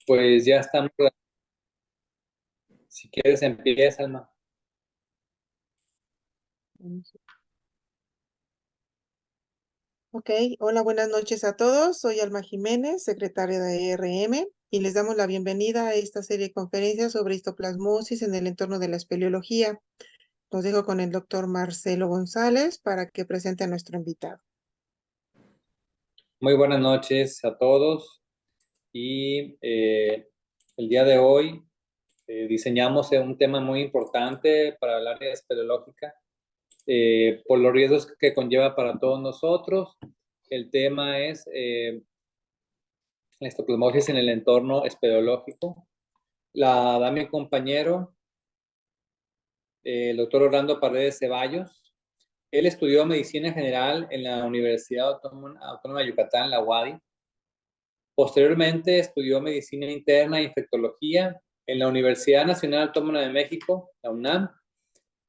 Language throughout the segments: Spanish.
Pues ya estamos. Si quieres, empieza, Alma. Ok, hola, buenas noches a todos. Soy Alma Jiménez, secretaria de ERM, y les damos la bienvenida a esta serie de conferencias sobre histoplasmosis en el entorno de la espeleología. Los dejo con el doctor Marcelo González para que presente a nuestro invitado. Muy buenas noches a todos. Y el día de hoy diseñamos un tema muy importante para el área espeleológica por los riesgos que conlleva para todos nosotros. El tema es la histoplasmosis en el entorno espeleológico. La da mi compañero, el doctor Orlando Paredes Ceballos. Él estudió medicina general en la Universidad Autónoma de Yucatán, la UADY. Posteriormente estudió medicina interna e infectología en la Universidad Nacional Autónoma de México, la UNAM,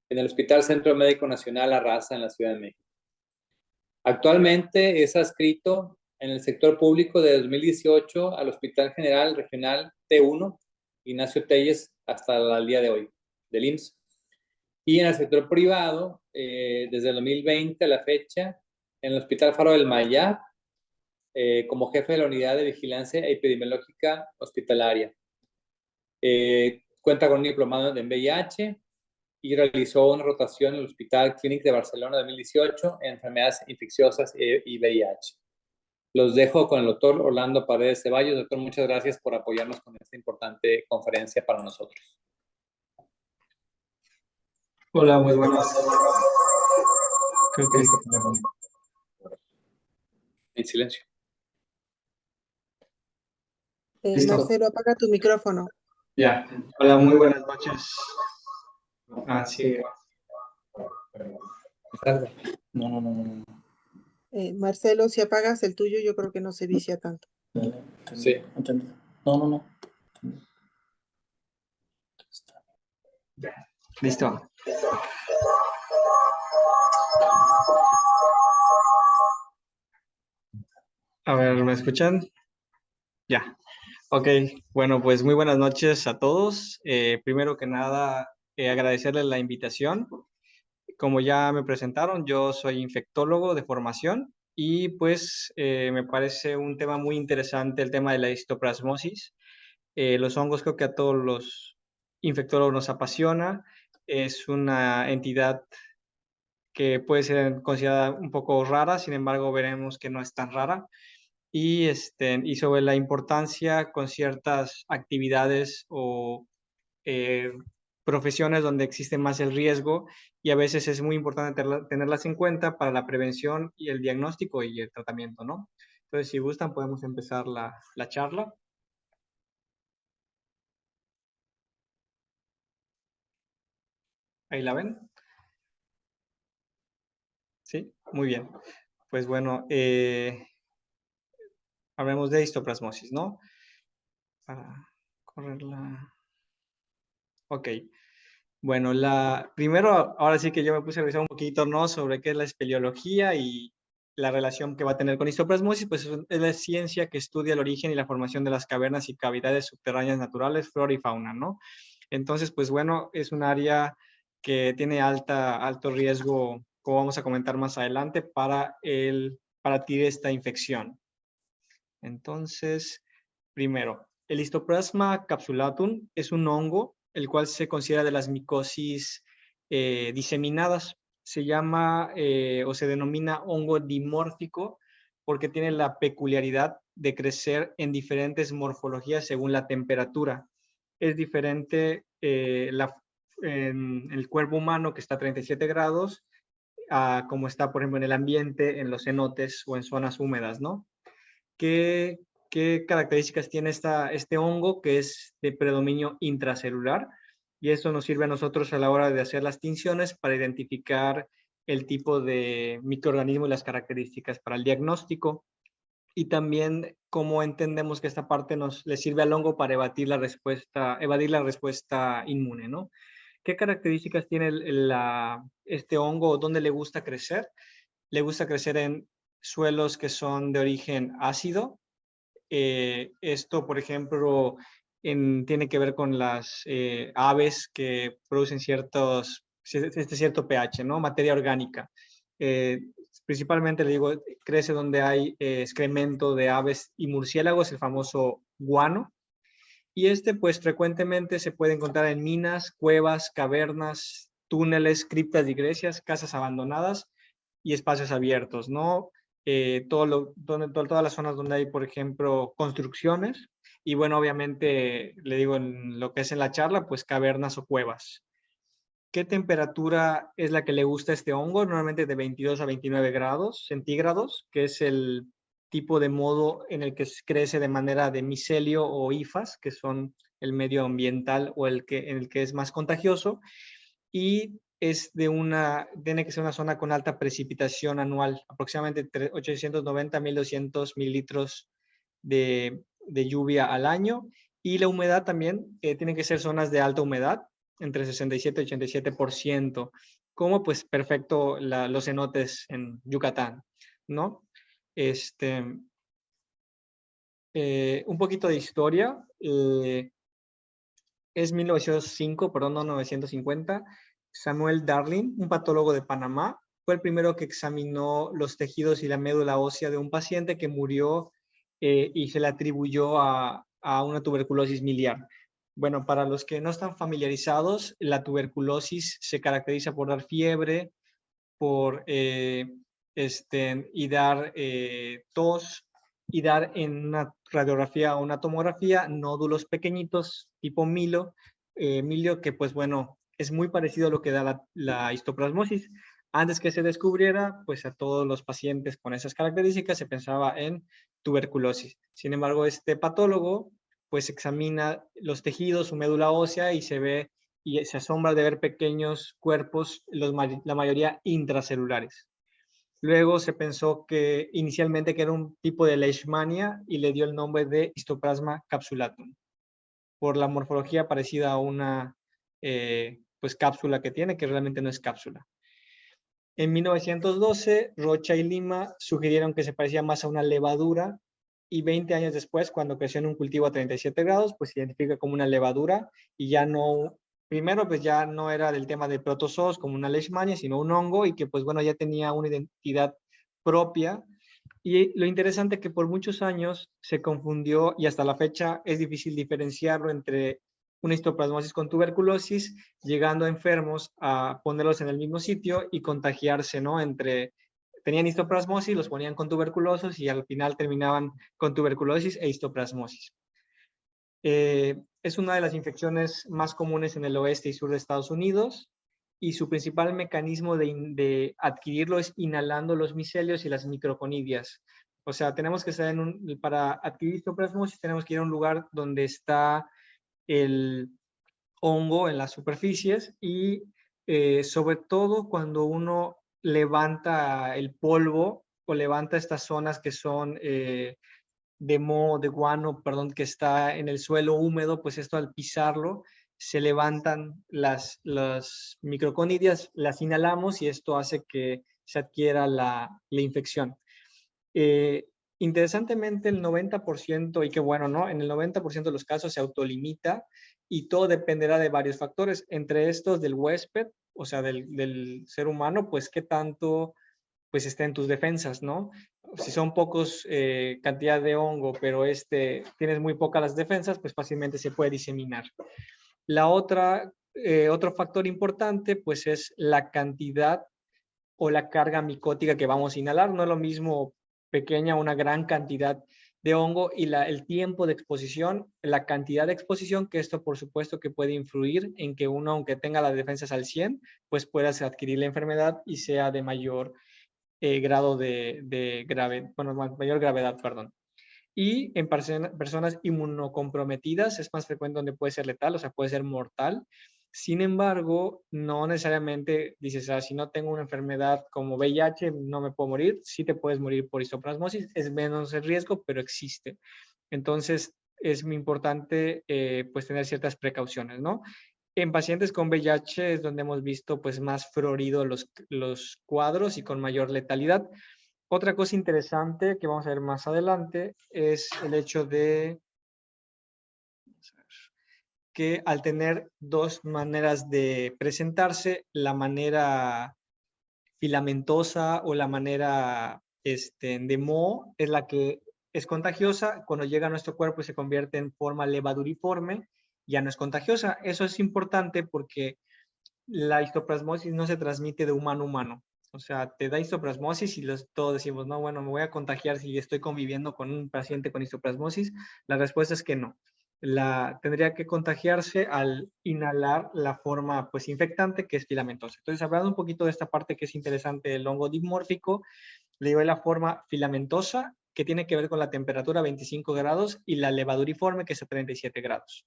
en el Hospital Centro Médico Nacional La Raza en la Ciudad de México. Actualmente es adscrito en el sector público de 2018 al Hospital General Regional T1, Ignacio Telles, hasta el día de hoy, del IMSS. Y en el sector privado, desde el 2020 a la fecha, en el Hospital Faro del Mayab, como jefe de la Unidad de Vigilancia Epidemiológica Hospitalaria. Cuenta con un diplomado en VIH y realizó una rotación en el Hospital Clínic de Barcelona 2018 en enfermedades infecciosas y VIH. Los dejo con el doctor Orlando Paredes Ceballos. Doctor, muchas gracias por apoyarnos con esta importante conferencia para nosotros. Hola, muy buenas. Creo que En silencio. ¿Listo? Marcelo, apaga tu micrófono. Ya. Hola, muy buenas noches. Ah, sí. No. Marcelo, si apagas el tuyo, yo creo que no se vicia tanto. Sí. No. Ya. Listo. A ver, ¿me escuchan? Ya. Ok, bueno, pues muy buenas noches a todos. Primero que nada, agradecerles la invitación. Como ya me presentaron, yo soy infectólogo de formación y pues me parece un tema muy interesante el tema de la histoplasmosis. Los hongos creo que a todos los infectólogos nos apasiona. Es una entidad que puede ser considerada un poco rara, sin embargo veremos que no es tan rara. Y sobre la importancia con ciertas actividades o eh, profesiones donde existe más el riesgo y a veces es muy importante tenerlas en cuenta para la prevención y el diagnóstico y el tratamiento, ¿no? Entonces, si gustan, podemos empezar la charla. ¿Ahí la ven? Sí, muy bien. Pues bueno, hablemos de histoplasmosis, ¿no? Para correrla. Ok. Bueno, primero, ahora sí que yo me puse a revisar un poquito, ¿no? Sobre qué es la espeleología y la relación que va a tener con histoplasmosis, pues es la ciencia que estudia el origen y la formación de las cavernas y cavidades subterráneas naturales, flora y fauna, ¿no? Entonces, pues bueno, es un área que tiene alto riesgo, como vamos a comentar más adelante, para adquirir esta infección. Entonces, primero, el Histoplasma capsulatum es un hongo, el cual se considera de las micosis diseminadas. Se llama o se denomina hongo dimórfico porque tiene la peculiaridad de crecer en diferentes morfologías según la temperatura. Es diferente en el cuerpo humano, que está a 37 grados, a como está, por ejemplo, en el ambiente, en los cenotes o en zonas húmedas, ¿no? ¿Qué características tiene este hongo? Que es de predominio intracelular, y esto nos sirve a nosotros a la hora de hacer las tinciones para identificar el tipo de microorganismo y las características para el diagnóstico, y también cómo entendemos que esta parte le sirve al hongo para evadir la respuesta inmune, ¿no? ¿Qué características tiene este hongo? ¿Dónde le gusta crecer? Le gusta crecer en suelos que son de origen ácido, Esto, por ejemplo, tiene que ver con las aves que producen cierto pH, ¿no? Materia orgánica. Principalmente, le digo, crece donde hay excremento de aves y murciélagos, el famoso guano. Y pues frecuentemente se puede encontrar en minas, cuevas, cavernas, túneles, criptas de iglesias, casas abandonadas y espacios abiertos, ¿no? Todas las zonas donde hay, por ejemplo, construcciones y bueno, obviamente, le digo, en lo que es en la charla, pues cavernas o cuevas. ¿Qué temperatura es la que le gusta a este hongo? Normalmente de 22 a 29 grados centígrados, que es el tipo de modo en el que crece de manera de micelio o hifas, que son el medio ambiental o en el que es más contagioso, y tiene que ser una zona con alta precipitación anual, aproximadamente 890 a 1200 mililitros de lluvia al año, y la humedad también tiene que ser zonas de alta humedad, entre 67 y 87%, como pues perfecto los cenotes en Yucatán, ¿no? Un poquito de historia. Es 1905, perdón, no 950. Samuel Darling, un patólogo de Panamá, fue el primero que examinó los tejidos y la médula ósea de un paciente que murió y se le atribuyó a una tuberculosis miliar. Bueno, para los que no están familiarizados, la tuberculosis se caracteriza por dar fiebre, y dar tos, y dar en una radiografía o una tomografía nódulos pequeñitos tipo milio, que pues bueno, es muy parecido a lo que da la histoplasmosis. Antes que se descubriera, pues a todos los pacientes con esas características se pensaba en tuberculosis. Sin embargo, este patólogo pues examina los tejidos, su médula ósea y se asombra de ver pequeños cuerpos, la mayoría intracelulares. Luego se pensó que inicialmente que era un tipo de leishmania y le dio el nombre de Histoplasma capsulatum, por la morfología parecida a una pues cápsula que tiene, que realmente no es cápsula. En 1912, Rocha y Lima sugirieron que se parecía más a una levadura, y 20 años después, cuando creció en un cultivo a 37 grados, pues se identifica como una levadura y ya no, primero pues ya no era del tema de protozoos como una leishmania, sino un hongo, y que pues bueno, ya tenía una identidad propia. Y lo interesante es que por muchos años se confundió, y hasta la fecha es difícil diferenciarlo entre una histoplasmosis con tuberculosis, llegando a enfermos a ponerlos en el mismo sitio y contagiarse, ¿no? Tenían histoplasmosis, los ponían con tuberculosis y al final terminaban con tuberculosis e histoplasmosis. Es una de las infecciones más comunes en el oeste y sur de Estados Unidos, y su principal mecanismo de adquirirlo es inhalando los micelios y las microconidias. O sea, tenemos que estar para adquirir histoplasmosis tenemos que ir a un lugar donde está el hongo en las superficies, y sobre todo cuando uno levanta el polvo o levanta estas zonas que son de guano, perdón, que está en el suelo húmedo, pues esto al pisarlo se levantan las microconidias, las inhalamos y esto hace que se adquiera la infección. Interesantemente, el 90%, y qué bueno, ¿no? En el 90% de los casos se autolimita, y todo dependerá de varios factores, entre estos del huésped, o sea, del ser humano, pues qué tanto pues está en tus defensas, ¿no? Si son pocos cantidad de hongo, pero tienes muy pocas las defensas, pues fácilmente se puede diseminar. Otro factor importante, pues es la cantidad o la carga micótica que vamos a inhalar. No es lo mismo pequeña o una gran cantidad de hongo, y el tiempo de exposición, la cantidad de exposición, que esto por supuesto que puede influir en que uno, aunque tenga las defensas al 100, pues puedas adquirir la enfermedad y sea de mayor grado mayor gravedad, perdón. Y en personas inmunocomprometidas es más frecuente donde puede ser letal, o sea, puede ser mortal. Sin embargo, no necesariamente dices, si no tengo una enfermedad como VIH, no me puedo morir. Sí te puedes morir por histoplasmosis, es menos el riesgo, pero existe. Entonces, es muy importante pues tener ciertas precauciones, ¿no? En pacientes con VIH es donde hemos visto pues más florido los cuadros y con mayor letalidad. Otra cosa interesante que vamos a ver más adelante es el hecho de que al tener dos maneras de presentarse, la manera filamentosa o la manera de moho es la que es contagiosa. Cuando llega a nuestro cuerpo y se convierte en forma levaduriforme, ya no es contagiosa. Eso es importante porque la histoplasmosis no se transmite de humano a humano. O sea, te da histoplasmosis y todos decimos, no, bueno, me voy a contagiar si estoy conviviendo con un paciente con histoplasmosis. La respuesta es que no. Tendría que contagiarse al inhalar la forma pues infectante que es filamentosa. Entonces, hablando un poquito de esta parte que es interesante del hongo dimórfico, le digo la forma filamentosa que tiene que ver con la temperatura 25 grados y la levaduriforme que es a 37 grados.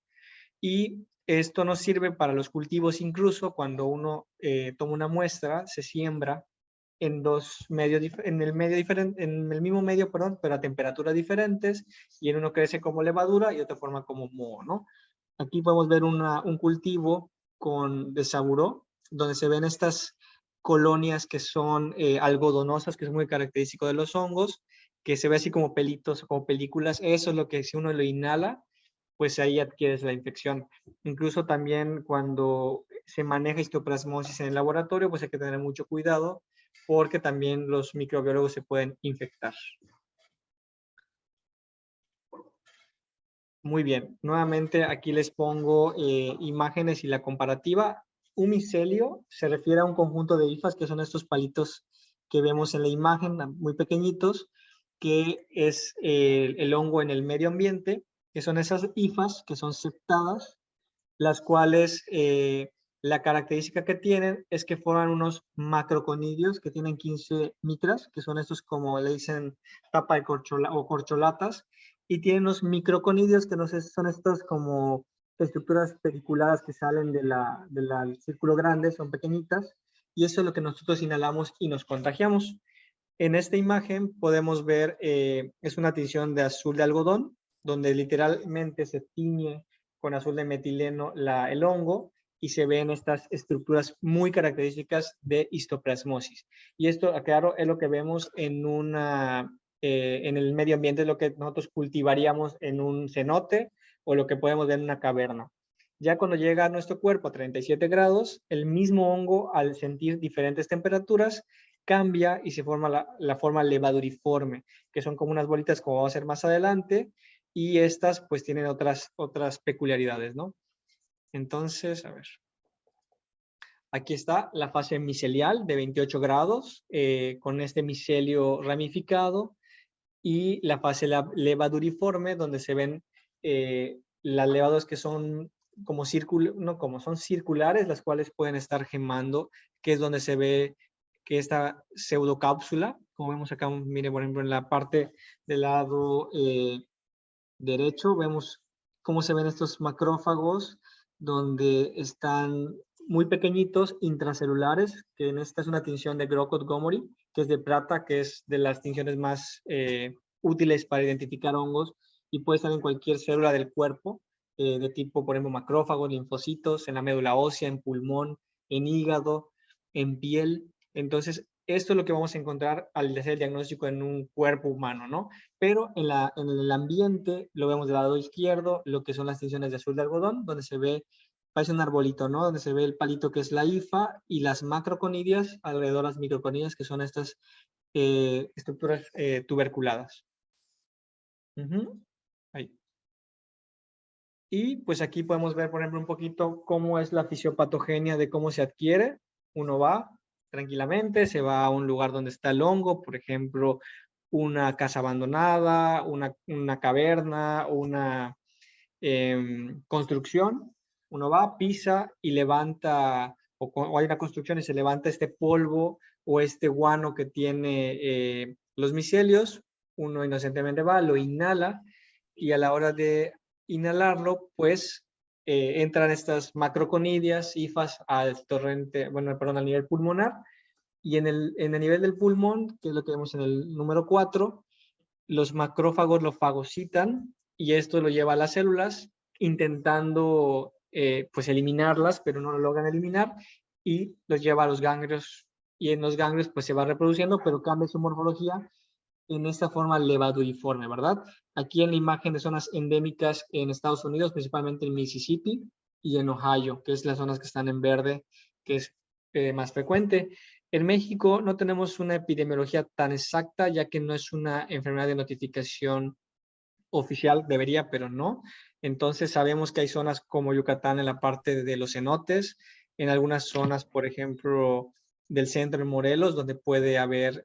Y esto nos sirve para los cultivos incluso cuando uno toma una muestra, se siembra en dos medios, en el mismo medio, perdón, pero a temperaturas diferentes, y en uno crece como levadura y otra forma como moho, ¿no? Aquí podemos ver un cultivo de saburó, donde se ven estas colonias que son algodonosas, que es muy característico de los hongos, que se ve así como pelitos, como películas. Eso es lo que si uno lo inhala, pues ahí adquieres la infección. Incluso también cuando se maneja histoplasmosis en el laboratorio, pues hay que tener mucho cuidado porque también los microbiólogos se pueden infectar. Muy bien, nuevamente aquí les pongo imágenes y la comparativa. Un micelio se refiere a un conjunto de hifas, que son estos palitos que vemos en la imagen, muy pequeñitos, que es el hongo en el medio ambiente, que son esas hifas que son septadas, las cuales la característica que tienen es que forman unos macroconidios que tienen 15 micras, que son estos como le dicen tapa de o corcholatas, y tienen unos microconidios que no sé, son estos como estructuras pediculadas que salen del círculo grande, son pequeñitas, y eso es lo que nosotros inhalamos y nos contagiamos. En esta imagen podemos ver, es una tinción de azul de algodón, donde literalmente se tiñe con azul de metileno el hongo y se ven estas estructuras muy características de histoplasmosis. Y esto, claro, es lo que vemos en el medio ambiente, es lo que nosotros cultivaríamos en un cenote o lo que podemos ver en una caverna. Ya cuando llega a nuestro cuerpo a 37 grados, el mismo hongo, al sentir diferentes temperaturas, cambia y se forma la forma levaduriforme, que son como unas bolitas como vamos a ver más adelante, y estas pues tienen otras peculiaridades, ¿no? Entonces, a ver. Aquí está la fase micelial de 28 grados, con este micelio ramificado, y la fase levaduriforme, donde se ven las levaduras que son como son circulares, las cuales pueden estar gemando, que es donde se ve que esta pseudocápsula, como vemos acá, mire, por ejemplo, en la parte del lado derecho, vemos cómo se ven estos macrófagos, donde están muy pequeñitos, intracelulares, que en esta es una tinción de Grocott-Gomory, que es de plata, que es de las tinciones más útiles para identificar hongos, y puede estar en cualquier célula del cuerpo, de tipo, por ejemplo, macrófagos, linfocitos, en la médula ósea, en pulmón, en hígado, en piel. Entonces, esto es lo que vamos a encontrar al hacer el diagnóstico en un cuerpo humano, ¿no? Pero en el ambiente lo vemos del lado izquierdo, lo que son las tinciones de azul de algodón, donde se ve, parece un arbolito, ¿no? Donde se ve el palito que es la hifa y las macroconidias, alrededor las microconidias, que son estas estructuras tuberculadas. Ahí. Y pues aquí podemos ver, por ejemplo, un poquito cómo es la fisiopatogenia de cómo se adquiere. Uno va tranquilamente, se va a un lugar donde está el hongo, por ejemplo, una casa abandonada, una caverna, una construcción. Uno va, pisa y levanta, o hay una construcción y se levanta este polvo o este guano que tiene los micelios. Uno inocentemente va, lo inhala y a la hora de inhalarlo, pues entran estas macroconidias, hifas al torrente, bueno, perdón, al nivel pulmonar, y en el nivel del pulmón, que es lo que vemos en el número 4, los macrófagos lo fagocitan y esto lo lleva a las células intentando pues eliminarlas, pero no lo logran eliminar, y los lleva a los ganglios y en los ganglios pues se va reproduciendo, pero cambia su morfología en esta forma levaduiforme, ¿verdad? Aquí en la imagen de zonas endémicas en Estados Unidos, principalmente en Mississippi y en Ohio, que es las zonas que están en verde, que es más frecuente. En México no tenemos una epidemiología tan exacta, ya que no es una enfermedad de notificación oficial, debería, pero no. Entonces sabemos que hay zonas como Yucatán en la parte de los cenotes, en algunas zonas, por ejemplo, del centro de Morelos, donde puede haber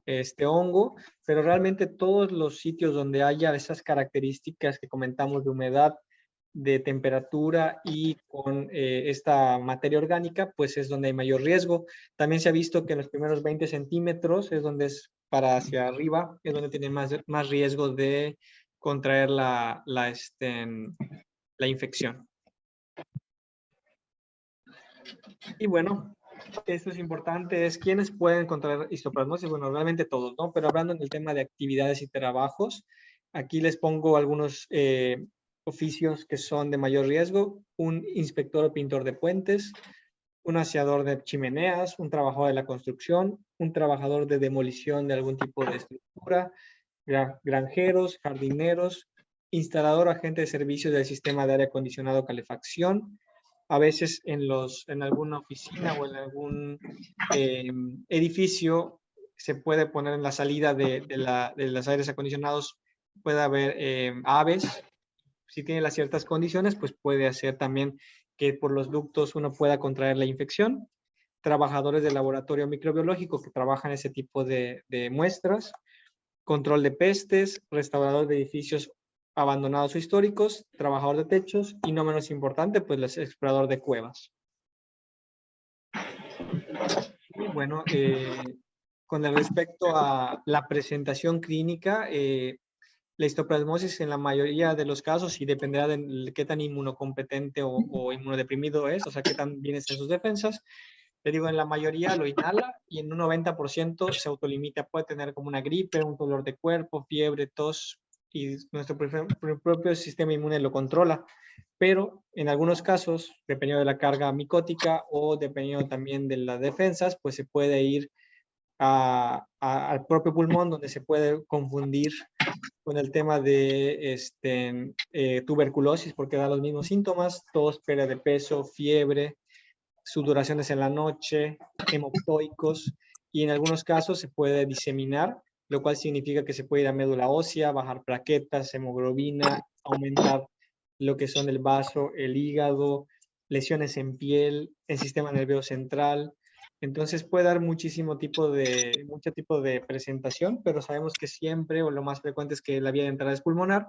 este hongo, pero realmente todos los sitios donde haya esas características que comentamos de humedad, de temperatura y con esta materia orgánica, pues es donde hay mayor riesgo. También se ha visto que en los primeros 20 centímetros es donde es para hacia arriba, es donde tienen más riesgo de contraer la infección. Y bueno, esto es importante, es quiénes pueden contraer histoplasmosis. Bueno, realmente todos, ¿no? Pero hablando en el tema de actividades y trabajos, aquí les pongo algunos oficios que son de mayor riesgo: un inspector o pintor de puentes, un aseador de chimeneas, un trabajador de la construcción, un trabajador de demolición de algún tipo de estructura, granjeros, jardineros, instalador o agente de servicios del sistema de aire acondicionado o calefacción. A veces en alguna oficina o en algún edificio se puede poner en la salida de los aires acondicionados, puede haber aves. Si tiene las ciertas condiciones, pues puede hacer también que por los ductos uno pueda contraer la infección. Trabajadores de laboratorio microbiológico que trabajan ese tipo de muestras. Control de pestes, restaurador de edificios abandonados o históricos, trabajador de techos y, no menos importante, pues el explorador de cuevas. Y bueno, con respecto a la presentación clínica, la histoplasmosis en la mayoría de los casos, y dependerá de qué tan inmunocompetente o inmunodeprimido es, o sea, qué tan bien estén sus defensas. Le digo, en la mayoría lo inhala y en un 90% se autolimita. Puede tener como una gripe, un dolor de cuerpo, fiebre, tos, y nuestro propio sistema inmune lo controla. Pero en algunos casos, dependiendo de la carga micótica o dependiendo también de las defensas, pues se puede ir al propio pulmón, donde se puede confundir con el tema de tuberculosis, porque da los mismos síntomas: tos, pérdida de peso, fiebre, sudoraciones en la noche, hemoptoicos, y en algunos casos se puede diseminar, lo cual significa que se puede ir a médula ósea, bajar plaquetas, hemoglobina, aumentar lo que son el vaso, el hígado, lesiones en piel, el sistema nervioso central. Entonces puede dar mucho tipo de presentación, pero sabemos que siempre, o lo más frecuente, es que la vía de entrada es pulmonar.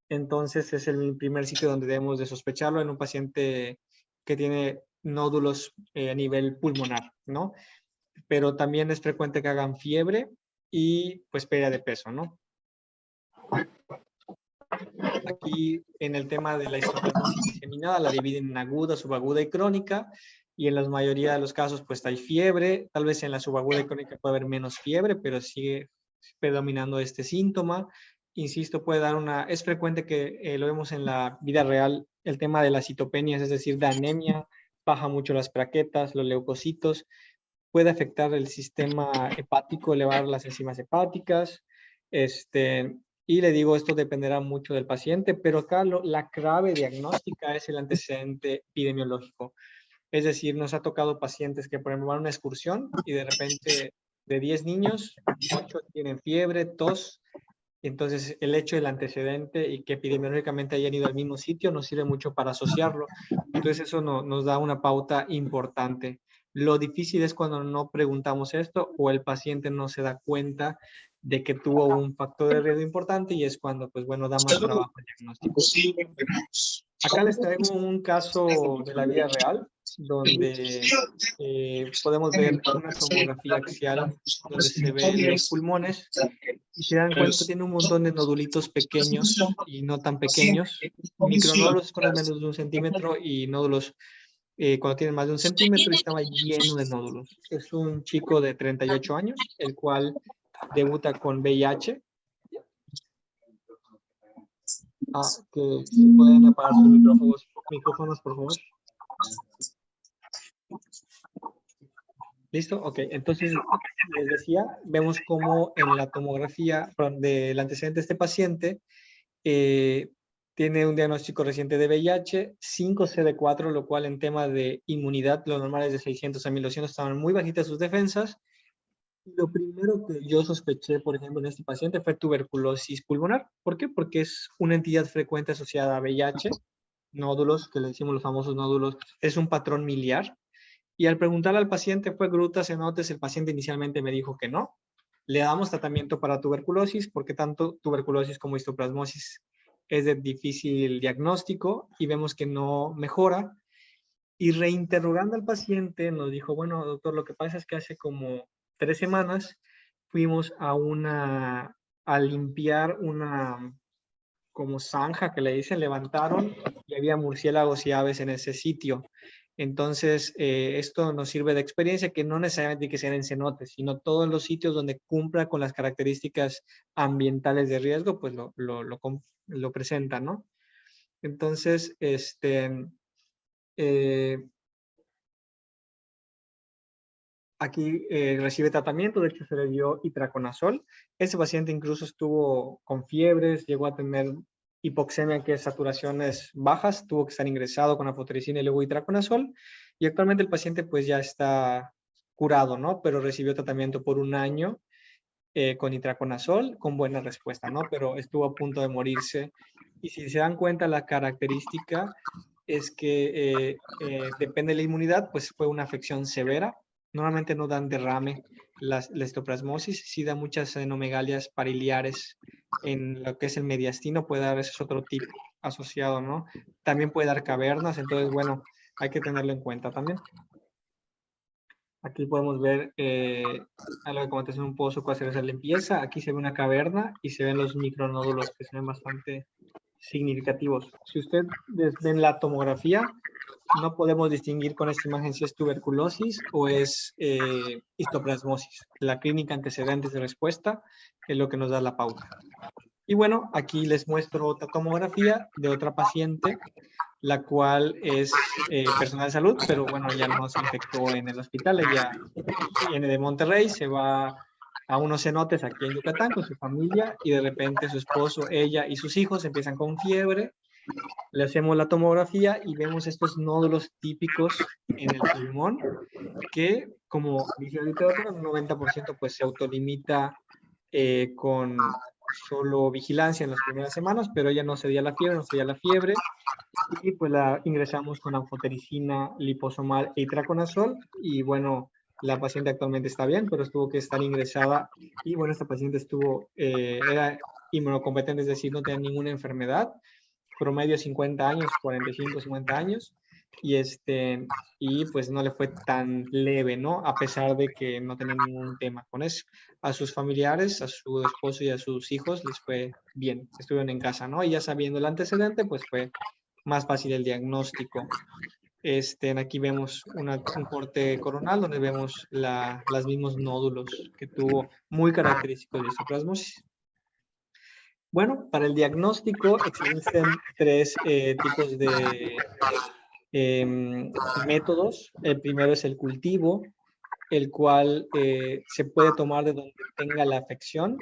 Entonces es el primer sitio donde debemos de sospecharlo en un paciente que tiene nódulos a nivel pulmonar, ¿no? Pero también es frecuente que hagan fiebre y pues pérdida de peso, ¿no? Aquí en el tema de la histoplasmosis diseminada la dividen en aguda, subaguda y crónica, y en la mayoría de los casos pues hay fiebre. Tal vez en la subaguda y crónica puede haber menos fiebre, pero sigue predominando este síntoma. Insisto, puede dar es frecuente que lo vemos en la vida real, el tema de las citopenias, es decir, de anemia, baja mucho las plaquetas, los leucocitos, puede afectar el sistema hepático, elevar las enzimas hepáticas. Y le digo, esto dependerá mucho del paciente, pero acá la clave diagnóstica es el antecedente epidemiológico. Es decir, nos ha tocado pacientes que, por ejemplo, van a una excursión y de repente de 10 niños, 8 tienen fiebre, tos. Entonces, el hecho del antecedente y que epidemiológicamente hayan ido al mismo sitio nos sirve mucho para asociarlo. Entonces, eso nos da una pauta importante. Lo difícil es cuando no preguntamos esto o el paciente no se da cuenta de que tuvo un factor de riesgo importante, y es cuando, pues bueno, da más trabajo el diagnóstico. Acá les traigo un caso de la vida real donde podemos ver una tomografía axial donde se ven los pulmones y se dan cuenta que tiene un montón de nodulitos pequeños y no tan pequeños, micronódulos con menos de 1 centímetro y nódulos cuando tienen más de 1 centímetro, y estaba lleno de nódulos. Es un chico de 38 años, el cual debuta con VIH. Que pueden apagar sus micrófonos, por favor. ¿Listo? Ok, entonces les decía, vemos cómo en la tomografía del antecedente de este paciente eh, tiene un diagnóstico reciente de VIH, 5 CD4, lo cual en tema de inmunidad, lo normal es de 600 a 1200, estaban muy bajitas sus defensas. Lo primero que yo sospeché, por ejemplo, en este paciente fue tuberculosis pulmonar. ¿Por qué? Porque es una entidad frecuente asociada a VIH, nódulos, que le decimos los famosos nódulos, es un patrón miliar. Y al preguntarle al paciente, ¿fue grutas, cenotes? El paciente inicialmente me dijo que no. Le damos tratamiento para tuberculosis, porque tanto tuberculosis como histoplasmosis es de difícil diagnóstico y vemos que no mejora. Y reinterrogando al paciente, nos dijo, bueno, doctor, lo que pasa es que hace como 3 semanas fuimos a limpiar una como zanja que le dicen, levantaron y había murciélagos y aves en ese sitio. Entonces, esto nos sirve de experiencia que no necesariamente hay que ser en cenotes, sino todos los sitios donde cumpla con las características ambientales de riesgo, pues lo presentan, ¿no? Entonces, eh, aquí recibe tratamiento, de hecho se le dio itraconazol. Ese paciente incluso estuvo con fiebres, llegó a tener hipoxemia, que es saturaciones bajas, tuvo que estar ingresado con afotericina y luego itraconazol. Y actualmente el paciente pues ya está curado, ¿no? Pero recibió tratamiento por 1 año con itraconazol con buena respuesta, ¿no? Pero estuvo a punto de morirse. Y si se dan cuenta, la característica es que depende de la inmunidad, pues fue una afección severa. Normalmente no dan derrame la histoplasmosis, sí da muchas adenomegalias pariliares en lo que es el mediastino, puede dar, ese es otro tipo asociado, ¿no? También puede dar cavernas, entonces, bueno, hay que tenerlo en cuenta también. Aquí podemos ver algo de cómo te hace un pozo cuando se hace la limpieza. Aquí se ve una caverna y se ven los micronódulos que se ven bastante significativos. Si ustedes ven la tomografía, no podemos distinguir con esta imagen si es tuberculosis o es histoplasmosis. La clínica antecedentes de respuesta es lo que nos da la pauta. Y bueno, aquí les muestro otra tomografía de otra paciente, la cual es personal de salud, pero bueno, ya no se infectó en el hospital. Ella viene de Monterrey, se va a unos cenotes aquí en Yucatán con su familia y de repente su esposo, ella y sus hijos empiezan con fiebre. Le hacemos la tomografía y vemos estos nódulos típicos en el pulmón que, como dice la literatura, un 90% pues se autolimita con solo vigilancia en las primeras semanas, pero ella no cedía la fiebre, no cedía la fiebre, y pues la ingresamos con anfotericina liposomal e itraconazol, y bueno, la paciente actualmente está bien, pero tuvo que estar ingresada, y bueno, esta paciente era inmunocompetente, es decir, no tenía ninguna enfermedad, promedio 50 años, 45, 50 años, y pues no le fue tan leve, ¿no? A pesar de que no tenía ningún tema con eso. A sus familiares, a su esposo y a sus hijos les fue bien, estuvieron en casa, ¿no? Y ya sabiendo el antecedente, pues fue más fácil el diagnóstico. Aquí vemos un corte coronal donde vemos los mismos nódulos que tuvo, muy característicos de histoplasmosis. Bueno, para el diagnóstico existen 3 tipos de métodos. El primero es el cultivo, el cual se puede tomar de donde tenga la afección,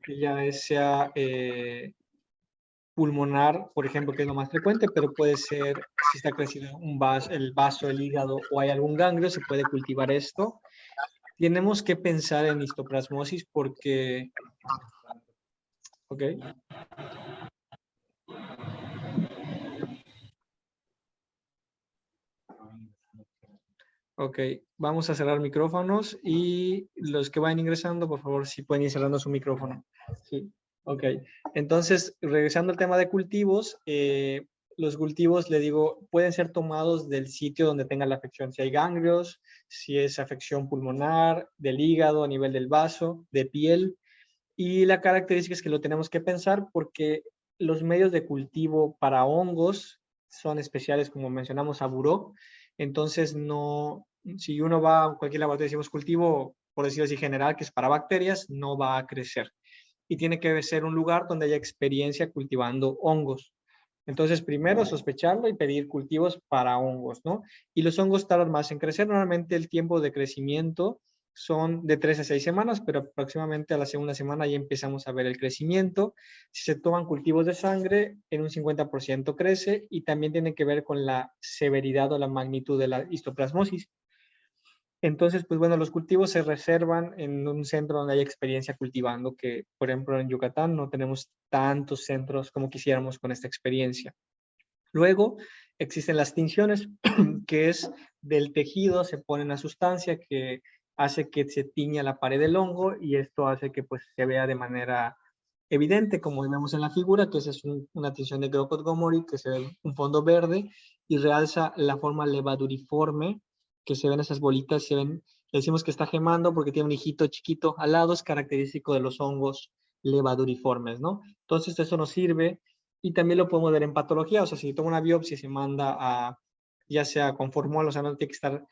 ya sea pulmonar, por ejemplo, que es lo más frecuente, pero puede ser si está creciendo el vaso, el hígado o hay algún ganglio, se puede cultivar esto. Tenemos que pensar en histoplasmosis porque, ¿ok? Ok, vamos a cerrar micrófonos y los que vayan ingresando, por favor, si pueden ir cerrando su micrófono. Sí, ok. Entonces, regresando al tema de cultivos, los cultivos, le digo, pueden ser tomados del sitio donde tenga la afección. Si hay ganglios, si es afección pulmonar, del hígado, a nivel del vaso, de piel. Y la característica es que lo tenemos que pensar porque los medios de cultivo para hongos son especiales, como mencionamos, a buró. Entonces, no, si uno va a cualquier laboratorio y decimos cultivo, por decirlo así, general, que es para bacterias, no va a crecer. Y tiene que ser un lugar donde haya experiencia cultivando hongos. Entonces, primero sospecharlo y pedir cultivos para hongos, ¿no? Y los hongos tardan más en crecer. Normalmente el tiempo de crecimiento son de 3 a 6 semanas, pero aproximadamente a la segunda semana ya empezamos a ver el crecimiento. Si se toman cultivos de sangre, en un 50% crece y también tiene que ver con la severidad o la magnitud de la histoplasmosis. Entonces, pues bueno, los cultivos se reservan en un centro donde hay experiencia cultivando, que por ejemplo en Yucatán no tenemos tantos centros como quisiéramos con esta experiencia. Luego existen las tinciones, que es del tejido, se pone una sustancia que hace que se tiña la pared del hongo y esto hace que pues se vea de manera evidente, como vemos en la figura, que esa es una tinción de Grocott Gomori, que se ve un fondo verde y realza la forma levaduriforme, que se ven esas bolitas, se ven, le decimos que está gemando porque tiene un hijito chiquito al lado, es característico de los hongos levaduriformes, ¿no? Entonces eso nos sirve y también lo podemos ver en patología, o sea, si toma una biopsia y se manda a, ya sea con formol, o sea, no tiene que estar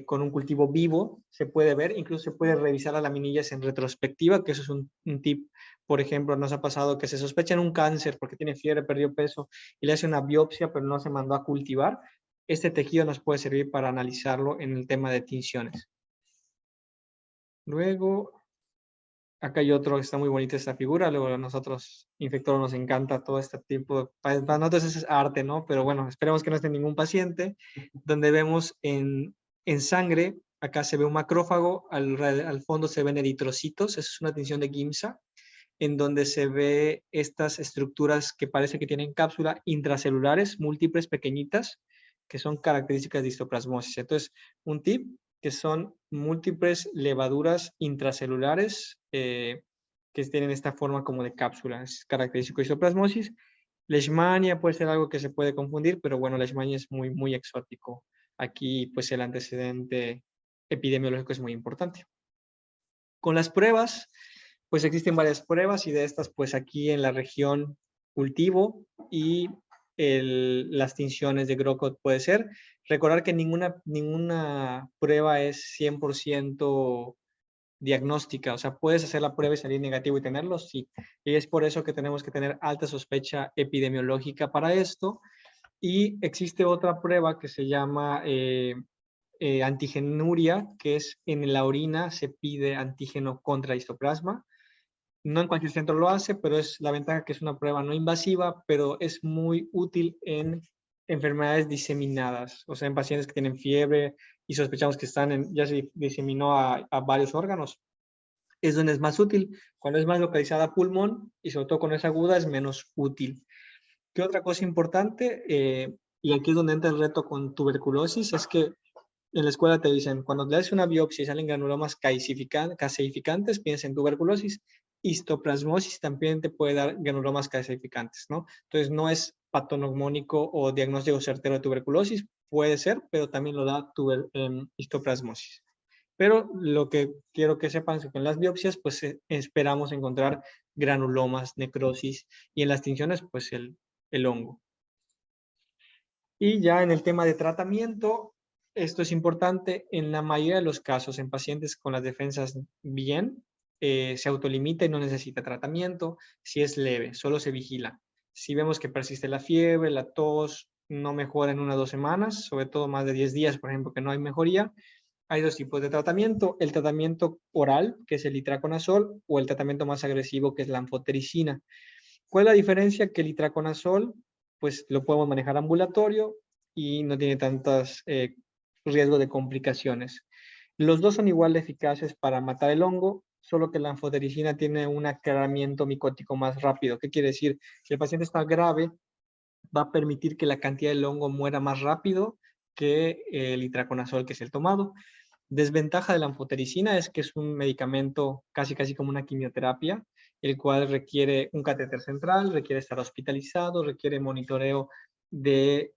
con un cultivo vivo, se puede ver, incluso se puede revisar las laminillas en retrospectiva, que eso es un tip. Por ejemplo, nos ha pasado que se sospecha en un cáncer porque tiene fiebre, perdió peso y le hace una biopsia, pero no se mandó a cultivar. Este tejido nos puede servir para analizarlo en el tema de tinciones. Luego, acá hay otro que está muy bonita esta figura. Luego a nosotros, infectólogos, nos encanta todo este tipo. Para nosotros es arte, ¿no? Pero bueno, esperemos que no esté en ningún paciente. Donde vemos en sangre, acá se ve un macrófago, al fondo se ven eritrocitos. Esa es una tinción de Giemsa, en donde se ve estas estructuras que parece que tienen cápsula intracelulares, múltiples, pequeñitas, que son características de histoplasmosis. Entonces, un tip que son múltiples levaduras intracelulares que tienen esta forma como de cápsula, es característico de histoplasmosis. Leishmania puede ser algo que se puede confundir, pero bueno, Leishmania es muy, muy exótico. Aquí, pues el antecedente epidemiológico es muy importante. Con las pruebas, pues existen varias pruebas y de estas, pues aquí en la región cultivo y las tinciones de Grocott puede ser. Recordar que ninguna prueba es 100% diagnóstica, o sea, puedes hacer la prueba y salir negativo y tenerlo, sí. Y es por eso que tenemos que tener alta sospecha epidemiológica para esto. Y existe otra prueba que se llama antigenuria, que es en la orina se pide antígeno contra histoplasma. No en cualquier centro lo hace, pero es la ventaja que es una prueba no invasiva, pero es muy útil en enfermedades diseminadas, o sea, en pacientes que tienen fiebre y sospechamos que ya se diseminó a varios órganos. Es donde es más útil. Cuando es más localizada a pulmón y sobre todo cuando es aguda es menos útil. ¿Qué otra cosa importante? Y aquí es donde entra el reto con tuberculosis, es que en la escuela te dicen, cuando le haces una biopsia y salen granulomas caseificantes, piensa en tuberculosis. Histoplasmosis también te puede dar granulomas caseificantes, ¿no? Entonces no es patognomónico o diagnóstico certero de tuberculosis, puede ser, pero también lo da histoplasmosis. Pero lo que quiero que sepan es que en las biopsias, pues esperamos encontrar granulomas, necrosis, y en las tinciones, pues el hongo. Y ya en el tema de tratamiento, esto es importante, en la mayoría de los casos, en pacientes con las defensas bien, se autolimita y no necesita tratamiento. Si es leve, solo se vigila. Si vemos que persiste la fiebre, la tos, no mejora en 1 o 2 semanas, sobre todo más de 10 días, por ejemplo, que no hay mejoría, hay 2 tipos de tratamiento. El tratamiento oral, que es el itraconazol, o el tratamiento más agresivo, que es la anfotericina. ¿Cuál es la diferencia? Que el itraconazol, pues lo podemos manejar ambulatorio y no tiene tantos riesgos de complicaciones. Los dos son igual de eficaces para matar el hongo, solo que la anfotericina tiene un aclaramiento micótico más rápido. ¿Qué quiere decir? Si el paciente está grave, va a permitir que la cantidad del hongo muera más rápido que el itraconazol, que es el tomado. Desventaja de la anfotericina es que es un medicamento casi como una quimioterapia, el cual requiere un catéter central, requiere estar hospitalizado, requiere monitoreo del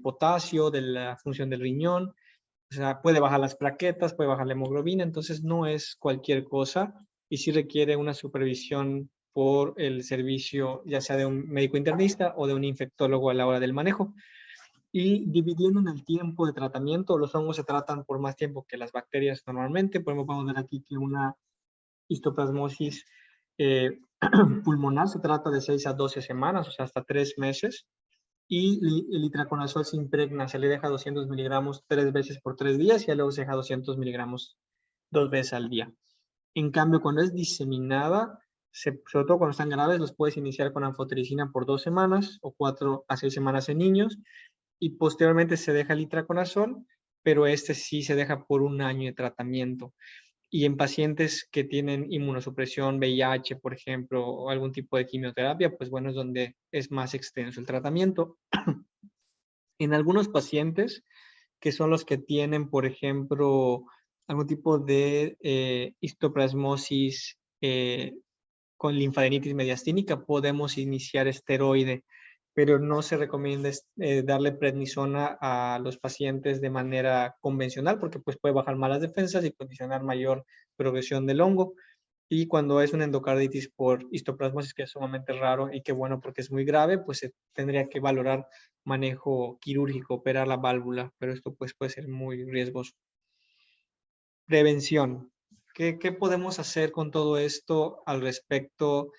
potasio, de la función del riñón, o sea, puede bajar las plaquetas, puede bajar la hemoglobina, entonces no es cualquier cosa y sí requiere una supervisión por el servicio, ya sea de un médico internista o de un infectólogo a la hora del manejo. Y dividiendo en el tiempo de tratamiento, los hongos se tratan por más tiempo que las bacterias normalmente. Por ejemplo, podemos ver aquí que una histoplasmosis pulmonar se trata de 6 a 12 semanas, o sea, hasta 3 meses. y el itraconazol se impregna, se le deja 200 miligramos 3 veces por 3 días y luego se deja 200 miligramos 2 veces al día. En cambio, cuando es diseminada, sobre todo cuando están graves, los puedes iniciar con anfotericina por 2 semanas o 4 a 6 semanas en niños y posteriormente se deja el itraconazol, pero este sí se deja por 1 año de tratamiento. Y en pacientes que tienen inmunosupresión, VIH, por ejemplo, o algún tipo de quimioterapia, pues bueno, es donde es más extenso el tratamiento. En algunos pacientes, que son los que tienen, por ejemplo, algún tipo de histoplasmosis con linfadenitis mediastínica, podemos iniciar esteroide, pero no se recomienda darle prednisona a los pacientes de manera convencional porque pues puede bajar malas defensas y condicionar mayor progresión del hongo. Y cuando es una endocarditis por histoplasmosis, que es sumamente raro y que bueno porque es muy grave, pues se tendría que valorar manejo quirúrgico, operar la válvula, pero esto pues puede ser muy riesgoso. Prevención. ¿Qué podemos hacer con todo esto al respecto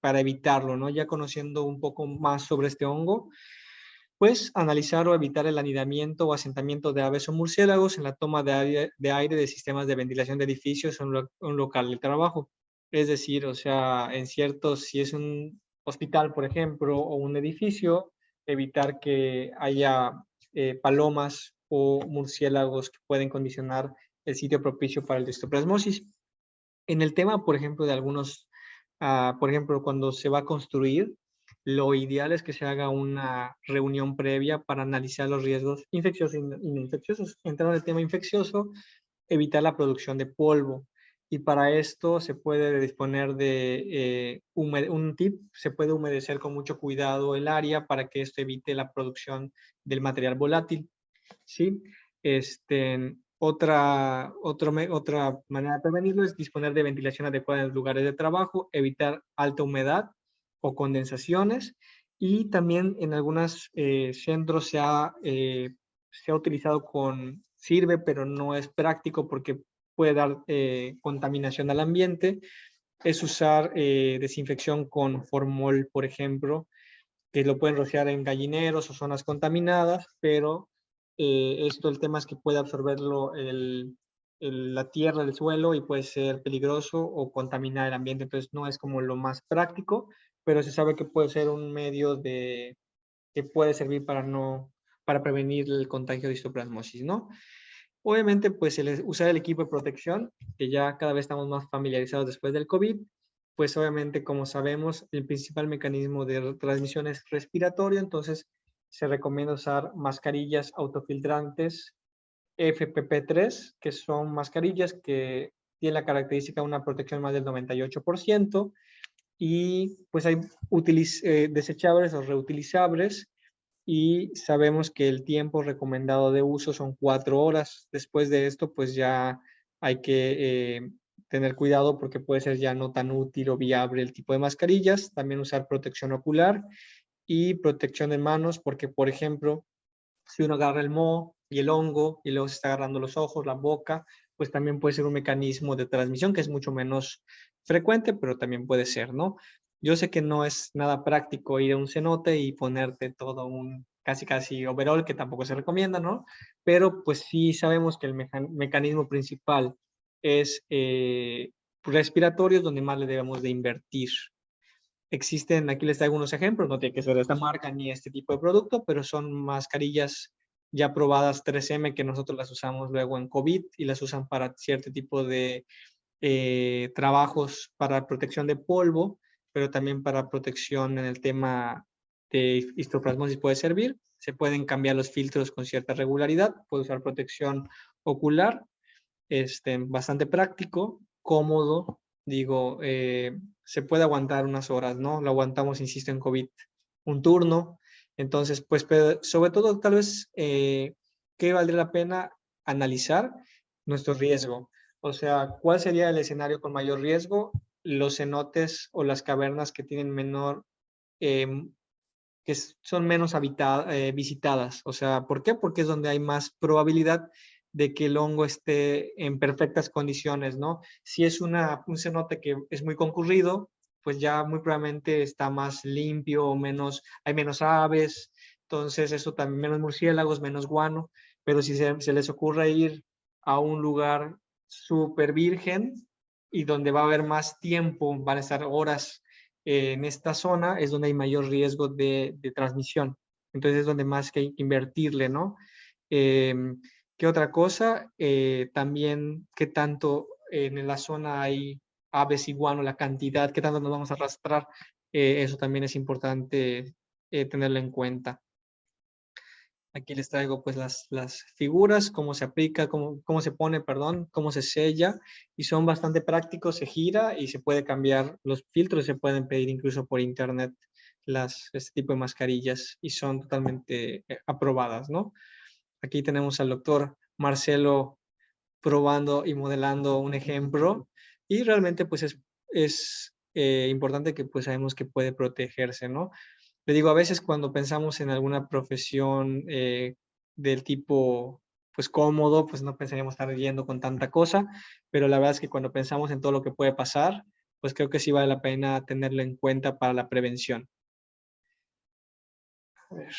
para evitarlo, ¿no? Ya conociendo un poco más sobre este hongo, pues analizar o evitar el anidamiento o asentamiento de aves o murciélagos en la toma de aire de sistemas de ventilación de edificios o un local de trabajo. Es decir, o sea, en ciertos, si es un hospital, por ejemplo, o un edificio, evitar que haya palomas o murciélagos que pueden condicionar el sitio propicio para el histoplasmosis. En el tema, por ejemplo, de algunos, por ejemplo, cuando se va a construir, lo ideal es que se haga una reunión previa para analizar los riesgos infecciosos y no infecciosos. Entrando en el tema infeccioso, evitar la producción de polvo. Y para esto se puede disponer de un tip, se puede humedecer con mucho cuidado el área para que esto evite la producción del material volátil. ¿Sí? Otra manera de prevenirlo es disponer de ventilación adecuada en los lugares de trabajo, evitar alta humedad o condensaciones y también en algunos centros se ha utilizado sirve, pero no es práctico porque puede dar contaminación al ambiente, es usar desinfección con formol, por ejemplo, que lo pueden rociar en gallineros o zonas contaminadas, pero el tema es que puede absorberlo la tierra, el suelo y puede ser peligroso o contaminar el ambiente, entonces no es como lo más práctico, pero se sabe que puede ser un medio que puede servir para prevenir el contagio de histoplasmosis, ¿no? Obviamente, pues usar el equipo de protección, que ya cada vez estamos más familiarizados después del COVID, pues obviamente, como sabemos, el principal mecanismo de transmisión es respiratorio, entonces se recomienda usar mascarillas autofiltrantes FPP3, que son mascarillas que tienen la característica de una protección más del 98%, y pues hay desechables o reutilizables, y sabemos que el tiempo recomendado de uso son 4 horas. Después de esto, pues ya hay que tener cuidado porque puede ser ya no tan útil o viable el tipo de mascarillas. También usar protección ocular y protección de manos porque, por ejemplo, si uno agarra el moho y el hongo y luego se está agarrando los ojos, la boca, pues también puede ser un mecanismo de transmisión que es mucho menos frecuente, pero también puede ser, ¿no? Yo sé que no es nada práctico ir a un cenote y ponerte todo un casi overall, que tampoco se recomienda, ¿no? Pero pues sí sabemos que el mecanismo principal es respiratorio, donde más le debemos de invertir. Existen, aquí les traigo unos ejemplos, no tiene que ser de esta marca ni este tipo de producto, pero son mascarillas ya probadas 3M que nosotros las usamos luego en COVID y las usan para cierto tipo de trabajos para protección de polvo, pero también para protección en el tema de histoplasmosis puede servir. Se pueden cambiar los filtros con cierta regularidad, puede usar protección ocular, bastante práctico, cómodo, digo, se puede aguantar unas horas, ¿no? Lo aguantamos, insisto, en COVID, un turno. Entonces, pues, sobre todo, tal vez, ¿qué valdría la pena analizar? Nuestro riesgo. O sea, ¿cuál sería el escenario con mayor riesgo? Los cenotes o las cavernas que tienen menor, que son menos visitadas. O sea, ¿por qué? Porque es donde hay más probabilidad de que el hongo esté en perfectas condiciones, ¿no? Si es un cenote que es muy concurrido, pues ya muy probablemente está más limpio, o hay menos aves, entonces eso también, menos murciélagos, menos guano, pero si se les ocurre ir a un lugar súper virgen y donde va a haber más tiempo, van a estar horas en esta zona, es donde hay mayor riesgo de transmisión. Entonces es donde más que hay que invertirle, ¿no? ¿Qué otra cosa? También, ¿qué tanto en la zona hay aves iguano, la cantidad, qué tanto nos vamos a arrastrar? Eso también es importante tenerlo en cuenta. Aquí les traigo pues las figuras, cómo se aplica, cómo se pone, perdón, cómo se sella, y son bastante prácticos, se gira y se puede cambiar los filtros, se pueden pedir incluso por internet este tipo de mascarillas y son totalmente aprobadas, ¿no? Aquí tenemos al doctor Marcelo probando y modelando un ejemplo y realmente pues es importante que pues sabemos que puede protegerse, ¿no? Le digo, a veces cuando pensamos en alguna profesión del tipo pues cómodo, pues no pensaríamos estar yendo con tanta cosa, pero la verdad es que cuando pensamos en todo lo que puede pasar, pues creo que sí vale la pena tenerlo en cuenta para la prevención. A ver.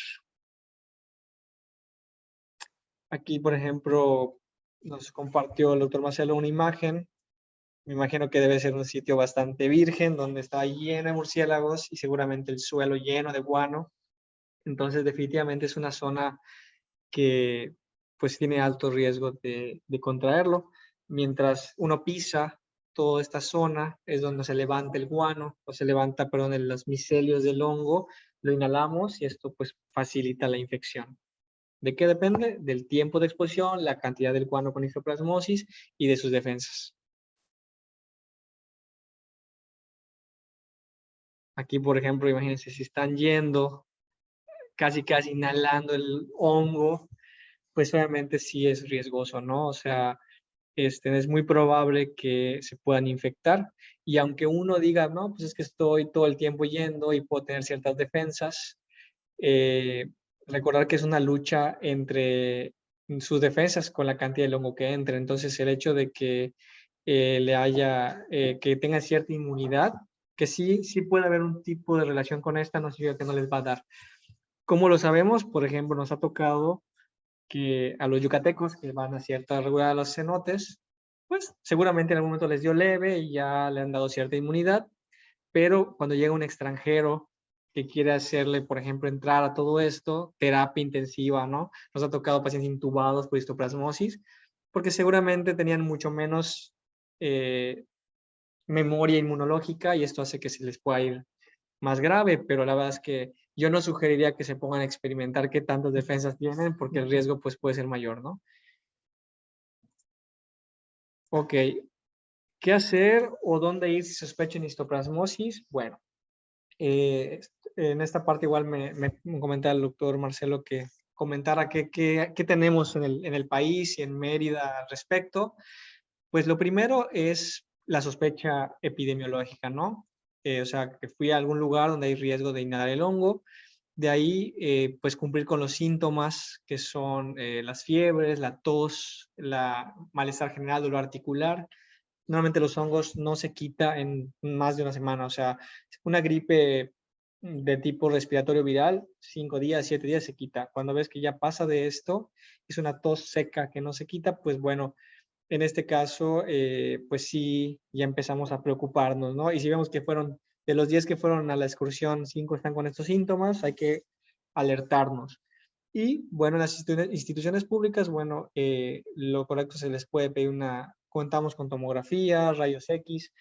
Aquí, por ejemplo, nos compartió el doctor Marcelo una imagen. Me imagino que debe ser un sitio bastante virgen, donde está lleno de murciélagos y seguramente el suelo lleno de guano. Entonces, definitivamente es una zona que pues tiene alto riesgo de contraerlo. Mientras uno pisa toda esta zona, es donde se levanta el guano, o se levanta, perdón, los micelios del hongo, lo inhalamos y esto pues facilita la infección. ¿De qué depende? Del tiempo de exposición, la cantidad del guano con histoplasmosis y de sus defensas. Aquí, por ejemplo, imagínense si están yendo, casi inhalando el hongo, pues obviamente sí es riesgoso, ¿no? O sea, es muy probable que se puedan infectar. Y aunque uno diga, no, pues es que estoy todo el tiempo yendo y puedo tener ciertas defensas, eh, recordar que es una lucha entre sus defensas con la cantidad de hongo que entre. Entonces, el hecho de que que tenga cierta inmunidad, que sí puede haber un tipo de relación con esta, no significa que no les va a dar. ¿Cómo lo sabemos? Por ejemplo, nos ha tocado que a los yucatecos que van a cierta regularidad a los cenotes, pues seguramente en algún momento les dio leve y ya le han dado cierta inmunidad, pero cuando llega un extranjero que quiere hacerle, por ejemplo, entrar a todo esto, terapia intensiva, ¿no? Nos ha tocado pacientes intubados por histoplasmosis, porque seguramente tenían mucho menos memoria inmunológica y esto hace que se les pueda ir más grave, pero la verdad es que yo no sugeriría que se pongan a experimentar qué tantas defensas tienen, porque el riesgo pues, puede ser mayor, ¿no? Ok, ¿qué hacer o dónde ir si sospechan histoplasmosis? Bueno, en esta parte igual me comentaba el doctor Marcelo que comentara qué tenemos en el país y en Mérida al respecto. Pues lo primero es la sospecha epidemiológica, ¿no? O sea, que fui a algún lugar donde hay riesgo de inhalar el hongo. De ahí, pues cumplir con los síntomas que son las fiebres, la tos, la malestar general, dolor articular. Normalmente los hongos no se quita en más de una semana. O sea, una gripe de tipo respiratorio viral, 5 días, 7 días se quita. Cuando ves que ya pasa de esto, es una tos seca que no se quita, pues bueno, en este caso, pues sí, ya empezamos a preocuparnos, ¿no? Y si vemos que fueron, de los 10 que fueron a la excursión, 5 están con estos síntomas, hay que alertarnos. Y bueno, en las instituciones públicas, bueno, lo correcto se les puede pedir contamos con tomografía, rayos X.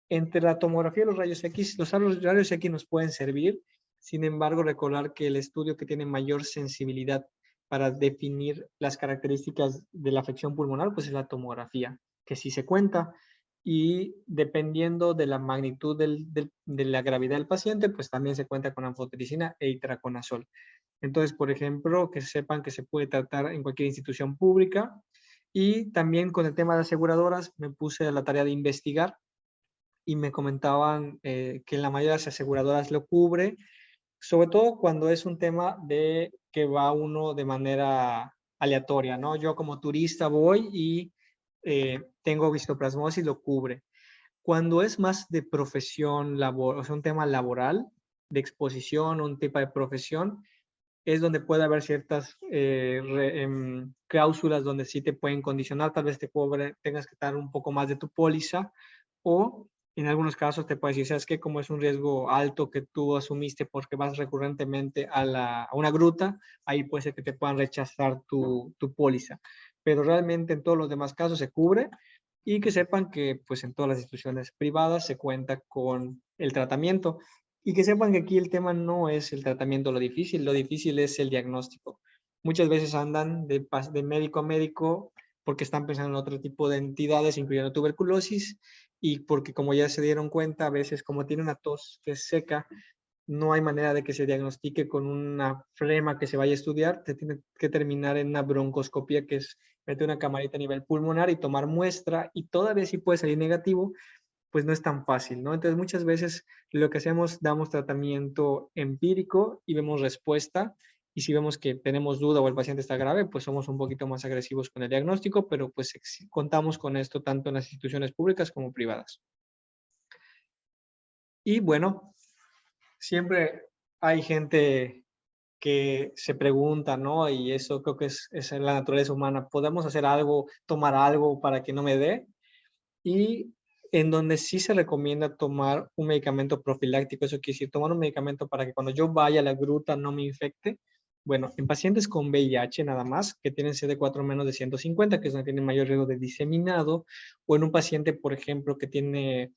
Entre la tomografía y los rayos X, los rayos X nos pueden servir, sin embargo, recordar que el estudio que tiene mayor sensibilidad para definir las características de la afección pulmonar, pues es la tomografía, que sí se cuenta, y dependiendo de la magnitud de la gravedad del paciente, pues también se cuenta con anfotericina e itraconazol. Entonces, por ejemplo, que sepan que se puede tratar en cualquier institución pública, y también con el tema de aseguradoras, me puse a la tarea de investigar y me comentaban que la mayoría de las aseguradoras lo cubre, sobre todo cuando es un tema de que va uno de manera aleatoria, ¿no? Yo como turista voy y tengo histoplasmosis, lo cubre. Cuando es más de profesión, o sea, un tema laboral, de exposición, un tipo de profesión, es donde puede haber ciertas cláusulas donde sí te pueden condicionar, tal vez tengas que dar un poco más de tu póliza, o en algunos casos te puede decir, ¿sabes qué? Como es un riesgo alto que tú asumiste porque vas recurrentemente a una gruta, ahí puede ser que te puedan rechazar tu póliza. Pero realmente en todos los demás casos se cubre, y que sepan que pues en todas las instituciones privadas se cuenta con el tratamiento. Y que sepan que aquí el tema no es el tratamiento lo difícil es el diagnóstico. Muchas veces andan de médico a médico porque están pensando en otro tipo de entidades, incluyendo tuberculosis, y porque como ya se dieron cuenta, a veces como tiene una tos que es seca, no hay manera de que se diagnostique con una flema que se vaya a estudiar, te tiene que terminar en una broncoscopia, que es meter una camarita a nivel pulmonar y tomar muestra, y todavía sí puede salir negativo, pues no es tan fácil, ¿no? Entonces muchas veces lo que hacemos, damos tratamiento empírico y vemos respuesta, y si vemos que tenemos duda o el paciente está grave, pues somos un poquito más agresivos con el diagnóstico, pero pues contamos con esto tanto en las instituciones públicas como privadas. Y bueno, siempre hay gente que se pregunta, ¿no? Y eso creo que es la naturaleza humana. ¿Podemos hacer algo, tomar algo para que no me dé? Y en donde sí se recomienda tomar un medicamento profiláctico, eso quiere decir tomar un medicamento para que cuando yo vaya a la gruta no me infecte. Bueno, en pacientes con VIH nada más, que tienen CD4 menos de 150, que es donde tienen mayor riesgo de diseminado, o en un paciente, por ejemplo, que tiene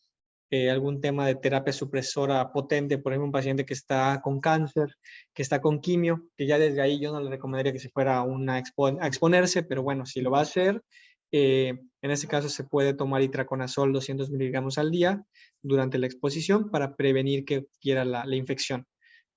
algún tema de terapia supresora potente, por ejemplo, un paciente que está con cáncer, que está con quimio, que ya desde ahí yo no le recomendaría que se fuera a exponerse, pero bueno, si lo va a hacer, en este caso se puede tomar itraconazol 200 miligramos al día durante la exposición para prevenir que quiera la infección.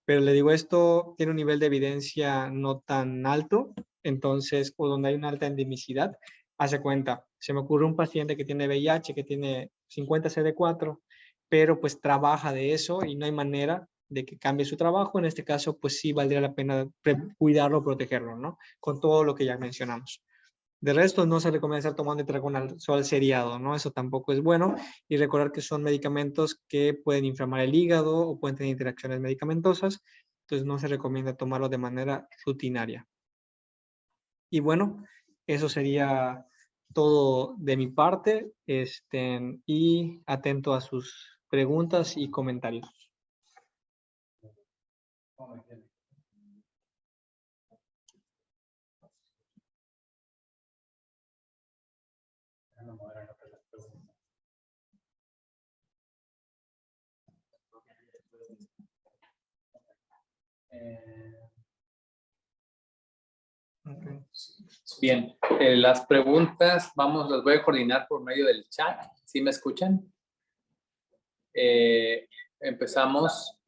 Pero le digo, esto tiene un nivel de evidencia no tan alto, entonces, o donde hay una alta endemicidad. Hace cuenta, se me ocurre un paciente que tiene VIH, que tiene 50 CD4, pero pues trabaja de eso y no hay manera de que cambie su trabajo. En este caso, pues sí valdría la pena cuidarlo, protegerlo, ¿no? Con todo lo que ya mencionamos. De resto, no se recomienda estar tomando itraconazol seriado, ¿no? Eso tampoco es bueno. Y recordar que son medicamentos que pueden inflamar el hígado o pueden tener interacciones medicamentosas. Entonces, no se recomienda tomarlo de manera rutinaria. Y bueno, eso sería todo de mi parte. Y atento a sus preguntas y comentarios. Okay. Bien, las preguntas, las voy a coordinar por medio del chat. ¿Sí me escuchan? Empezamos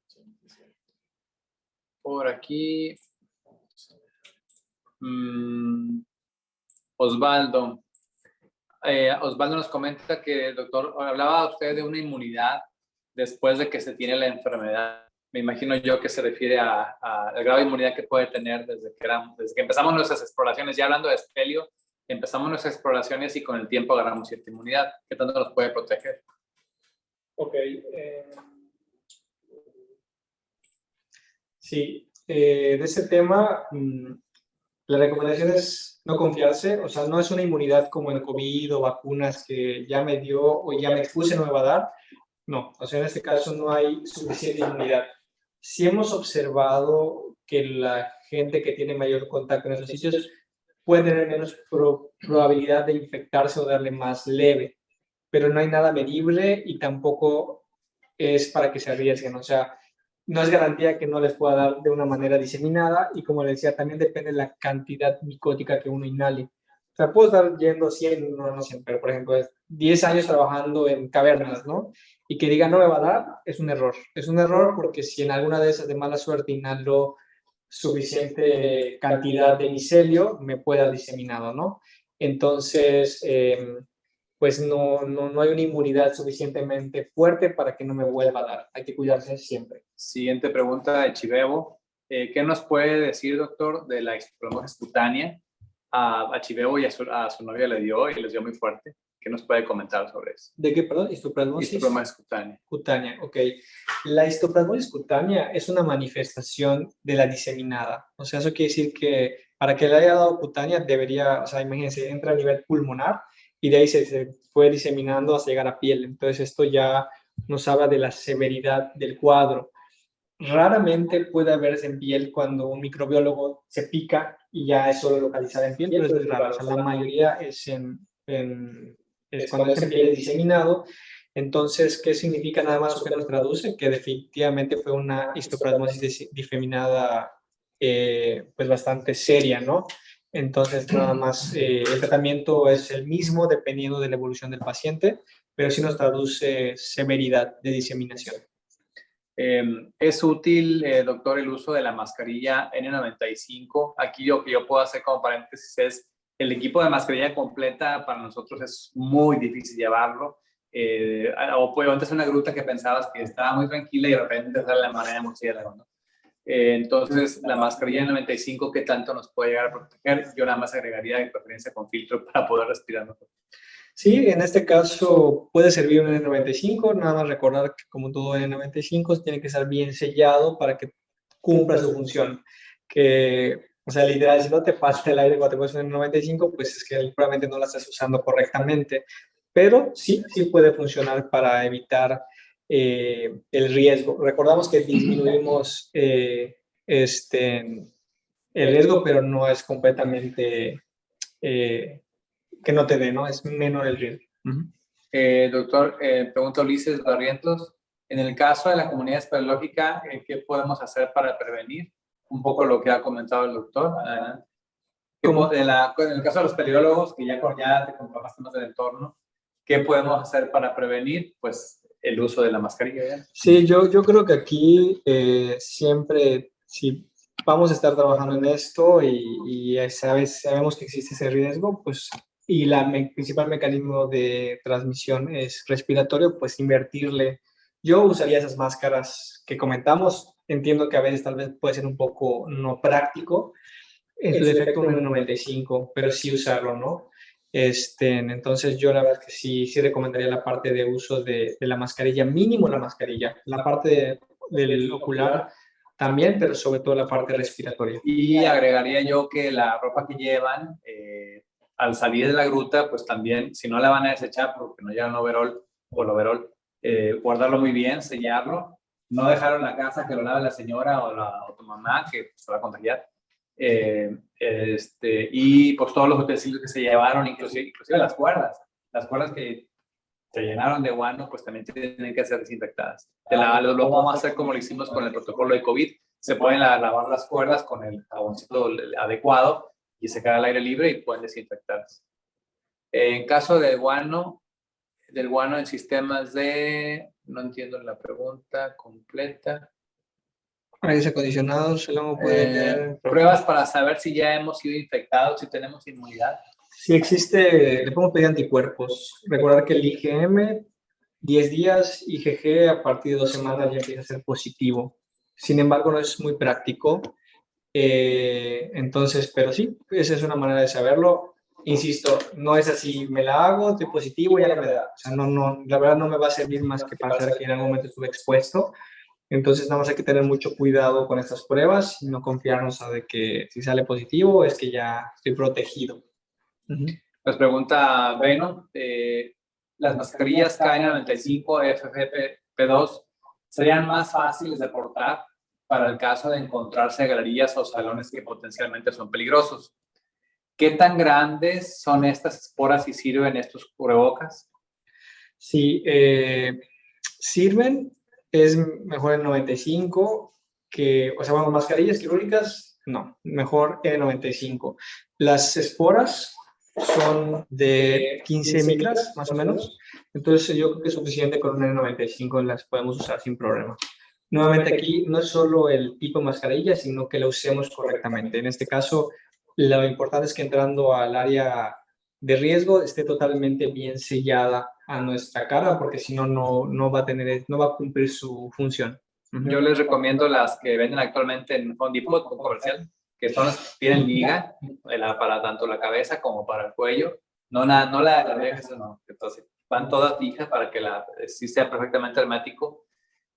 por aquí. Osvaldo. Osvaldo nos comenta que el doctor, hablaba usted de una inmunidad después de que se tiene la enfermedad. Me imagino yo que se refiere al grado de inmunidad que puede tener desde que empezamos nuestras exploraciones. Ya hablando de espelio, empezamos nuestras exploraciones y con el tiempo agarramos cierta inmunidad. ¿Qué tanto nos puede proteger? Ok. Sí, de ese tema, la recomendación es no confiarse, o sea, no es una inmunidad como el COVID o vacunas que ya me dio o ya me expuse, no me va a dar. No, o sea, en este caso no hay suficiente inmunidad. Sí hemos observado que la gente que tiene mayor contacto en esos sitios puede tener menos probabilidad de infectarse o darle más leve, pero no hay nada medible y tampoco es para que se arriesguen, o sea, no es garantía que no les pueda dar de una manera diseminada, y como les decía, también depende de la cantidad micótica que uno inhale. O sea, puedo estar yendo 100, no 100, pero por ejemplo, 10 años trabajando en cavernas, ¿no? Y que diga no me va a dar, es un error. Es un error porque si en alguna de esas de mala suerte inhalo suficiente cantidad de micelio, me puede dar diseminado, ¿no? Entonces, pues no hay una inmunidad suficientemente fuerte para que no me vuelva a dar. Hay que cuidarse siempre. Siguiente pregunta de Chivebo. ¿Qué nos puede decir, doctor, de la exploración cutánea a Chiveo y a su novia le dio y les dio muy fuerte. ¿Qué nos puede comentar sobre eso? ¿De qué, perdón? Histoplasmosis. Histoplasmosis cutánea. Cutánea, ok. La histoplasmosis cutánea es una manifestación de la diseminada. O sea, eso quiere decir que para que le haya dado cutánea debería, o sea, imagínense, entra a nivel pulmonar y de ahí se fue diseminando hasta llegar a piel. Entonces esto ya nos habla de la severidad del cuadro. Raramente puede verse en piel cuando un microbiólogo se pica y ya es solo localizada en piel, pero es muy raro. O sea, la mayoría es cuando es en piel es diseminado. Entonces, ¿qué significa nada más o que nos traduce? Que definitivamente fue una histoplasmosis difeminada pues bastante seria, ¿no? Entonces, nada más, el tratamiento es el mismo dependiendo de la evolución del paciente, pero sí nos traduce severidad de diseminación. ¿Es útil, doctor, el uso de la mascarilla N95? Aquí lo que yo puedo hacer como paréntesis es, el equipo de mascarilla completa para nosotros es muy difícil llevarlo. O pues antes una gruta que pensabas que estaba muy tranquila y de repente te sale la manera de murciélago, ¿no? Entonces, la mascarilla N95, ¿qué tanto nos puede llegar a proteger? Yo nada más agregaría de preferencia con filtro para poder respirar mejor. Sí, en este caso puede servir un N95, nada más recordar que como todo N95 tiene que estar bien sellado para que cumpla su función. Que, o sea, literal, si no te falta el aire cuando te pones un N95, pues es que probablemente no la estás usando correctamente. Pero sí, sí puede funcionar para evitar el riesgo. Recordamos que disminuimos el riesgo, pero no es completamente... que no te dé, ¿no? Es menor el riesgo. Doctor, pregunta Ulises Barrientos, en el caso de la comunidad espeleológica, ¿qué podemos hacer para prevenir? Un poco lo que ha comentado el doctor. En el caso de los peleólogos, que ya te comprobaste más del entorno, ¿qué podemos hacer para prevenir? Pues el uso de la mascarilla. ¿Ya? Sí, yo creo que aquí siempre, si vamos a estar trabajando en esto y sabemos que existe ese riesgo, pues, y el principal mecanismo de transmisión es respiratorio, pues invertirle. Yo usaría esas máscaras que comentamos. Entiendo que a veces tal vez puede ser un poco no práctico, en su defecto un N95, pero sí usarlo, ¿no? Entonces yo la verdad es que sí recomendaría la parte de uso de la mascarilla, mínimo la mascarilla, la parte del ocular también, pero sobre todo la parte respiratoria. Y agregaría yo que la ropa que llevan al salir de la gruta, pues también, si no la van a desechar porque no llevan overol o el overol, guardarlo muy bien, sellarlo, no dejarlo en la casa que lo lave la señora o tu mamá que se va a contagiar. Y pues todos los utensilios que se llevaron, inclusive las cuerdas que se llenaron de guano, pues también tienen que ser desinfectadas. Lo vamos a hacer como lo hicimos con el protocolo de COVID. Se pueden lavar las cuerdas con el jaboncito adecuado y secar al aire libre y pueden desinfectarse. En caso del guano en sistemas no entiendo la pregunta completa. Aires acondicionados, luego pruebas para saber si ya hemos sido infectados, si tenemos inmunidad. Si existe, le podemos pedir anticuerpos. Recordar que el IgM, 10 días, IgG a partir de 2 semanas ya empieza a ser positivo. Sin embargo, no es muy práctico. Entonces, pero sí, esa es una manera de saberlo. Insisto, no es así, me la hago, estoy positivo, ya no me da. O sea, la verdad no me va a servir más que para saber que en algún momento estuve expuesto. Entonces, nada más hay que tener mucho cuidado con estas pruebas y no confiarnos a de que si sale positivo es que ya estoy protegido. Nos pregunta Beno, las mascarillas KN95, FFP2 serían más fáciles de portar para el caso de encontrarse en galerías o salones que potencialmente son peligrosos. ¿Qué tan grandes son estas esporas y sirven estos cubrebocas? Sí, sirven, es mejor el 95 o sea, bueno, mascarillas quirúrgicas, no, mejor el 95. Las esporas son de 15 micras, más o menos. Entonces, yo creo que es suficiente con un N95, las podemos usar sin problema. Nuevamente, aquí no es solo el tipo de mascarilla, sino que la usemos correctamente. En este caso, lo importante es que entrando al área de riesgo esté totalmente bien sellada a nuestra cara, porque si no, no va a cumplir su función. Yo les recomiendo las que venden actualmente en Home Depot, un comercial, que son las que tienen liga para tanto la cabeza como para el cuello. No la orejas, no. Entonces, van todas fijas para que sí sea perfectamente hermético.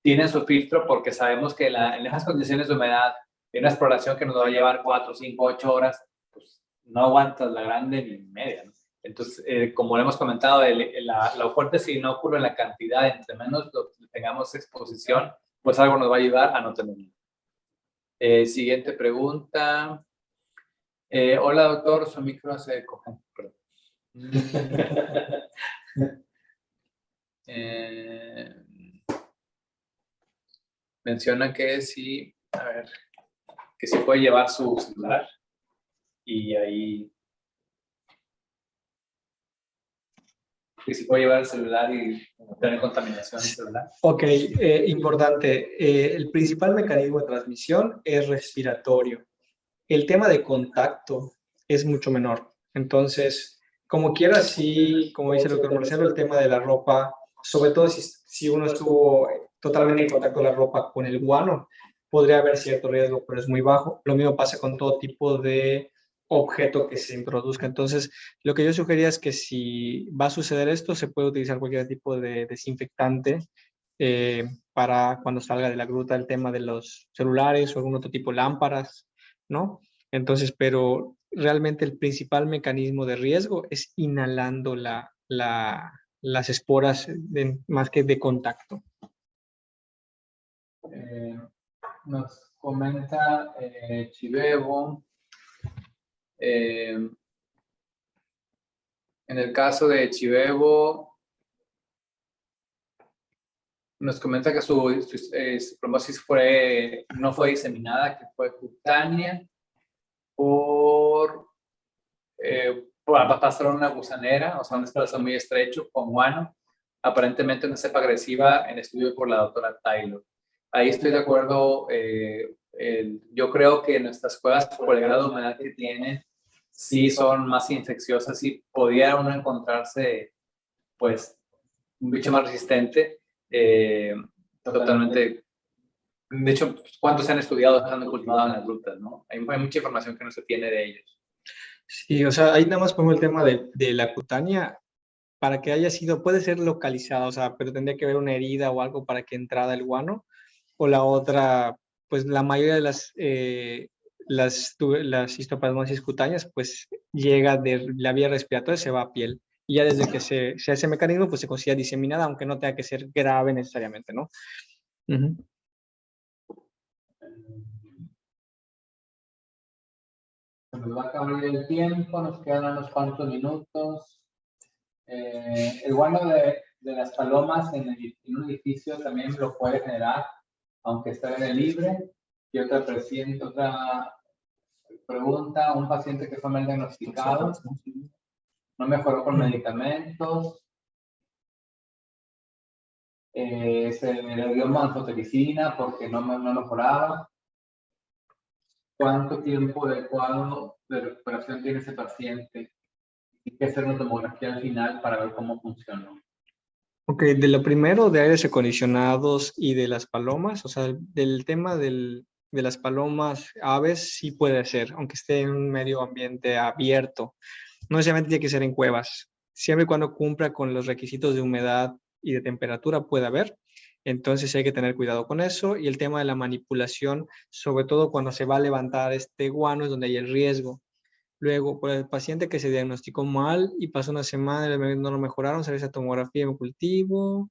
Tienen su filtro porque sabemos que en esas condiciones de humedad, en una exploración que nos va a llevar 4, 5, 8 horas, pues no aguantas la grande ni media, ¿no? Entonces, como le hemos comentado, la fuerte es inóculo en la cantidad, entre menos tengamos exposición, pues algo nos va a ayudar a no tener. Siguiente pregunta. Hola, doctor, su micro se coge. Menciona que sí, a ver, que sí puede llevar su celular y ahí que sí puede llevar el celular y tener contaminación en el celular. Ok, importante. El principal mecanismo de transmisión es respiratorio. El tema de contacto es mucho menor. Entonces, como quiera, sí, como dice el doctor Marcelo, el tema de la ropa, sobre todo si uno estuvo totalmente en contacto la ropa con el guano, podría haber cierto riesgo, pero es muy bajo. Lo mismo pasa con todo tipo de objeto que se introduzca. Entonces, lo que yo sugería es que si va a suceder esto, se puede utilizar cualquier tipo de desinfectante para cuando salga de la gruta el tema de los celulares o algún otro tipo de lámparas, ¿no? Entonces, pero realmente el principal mecanismo de riesgo es inhalando las esporas más que de contacto. Nos comenta Chivebo. En el caso de Chivebo, nos comenta que su trombosis no fue diseminada, que fue cutánea para pasar una gusanera, o sea, un espacio muy estrecho con guano, aparentemente una cepa agresiva en estudio por la doctora Taylor. Ahí estoy de acuerdo. Yo creo que nuestras cuevas, por el grado de humedad que tienen, sí son más infecciosas y podría uno encontrarse, pues, un bicho más resistente, totalmente. De hecho, ¿cuántos se han estudiado estando cultivados en las rutas, no? Hay mucha información que no se tiene de ellos. Sí, o sea, ahí nada más pongo el tema de la cutánea, para que haya sido, puede ser localizada, o sea, pero tendría que haber una herida o algo para que entrara el guano, o la otra, pues la mayoría de las histoplasmosis cutáneas, pues llega de la vía respiratoria, se va a piel. Y ya desde que se hace ese mecanismo, pues se considera diseminada, aunque no tenga que ser grave necesariamente, ¿no? Uh-huh. Se nos va a acabar el tiempo, nos quedan unos cuantos minutos. El guano de las palomas en un edificio también lo puede generar, aunque esté en el libre. Y otra pregunta, un paciente que fue mal diagnosticado, no mejoró con medicamentos, se le dio manfotericina porque no mejoraba. ¿Cuánto tiempo adecuado de recuperación tiene ese paciente? Hay que hacer una tomografía al final para ver cómo funcionó. Ok, de lo primero, de aires acondicionados y de las palomas, o sea, del tema de las palomas, aves, sí puede ser, aunque esté en un medio ambiente abierto. No necesariamente tiene que ser en cuevas. Siempre y cuando cumpla con los requisitos de humedad y de temperatura puede haber. Entonces hay que tener cuidado con eso. Y el tema de la manipulación, sobre todo cuando se va a levantar este guano, es donde hay el riesgo. Luego, por el paciente que se diagnosticó mal y pasó una semana y no lo mejoraron, se realiza tomografía de cultivo.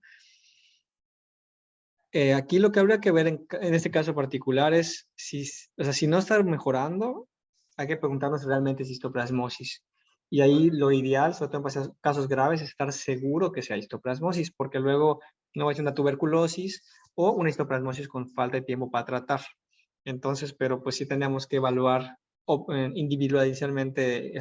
Aquí lo que habría que ver en este caso particular es si no está mejorando, hay que preguntarnos si realmente es histoplasmosis. Y ahí lo ideal, sobre todo en casos graves, es estar seguro que sea histoplasmosis, porque luego no va a ser una tuberculosis o una histoplasmosis con falta de tiempo para tratar. Entonces, pero pues sí tenemos que evaluar individualmente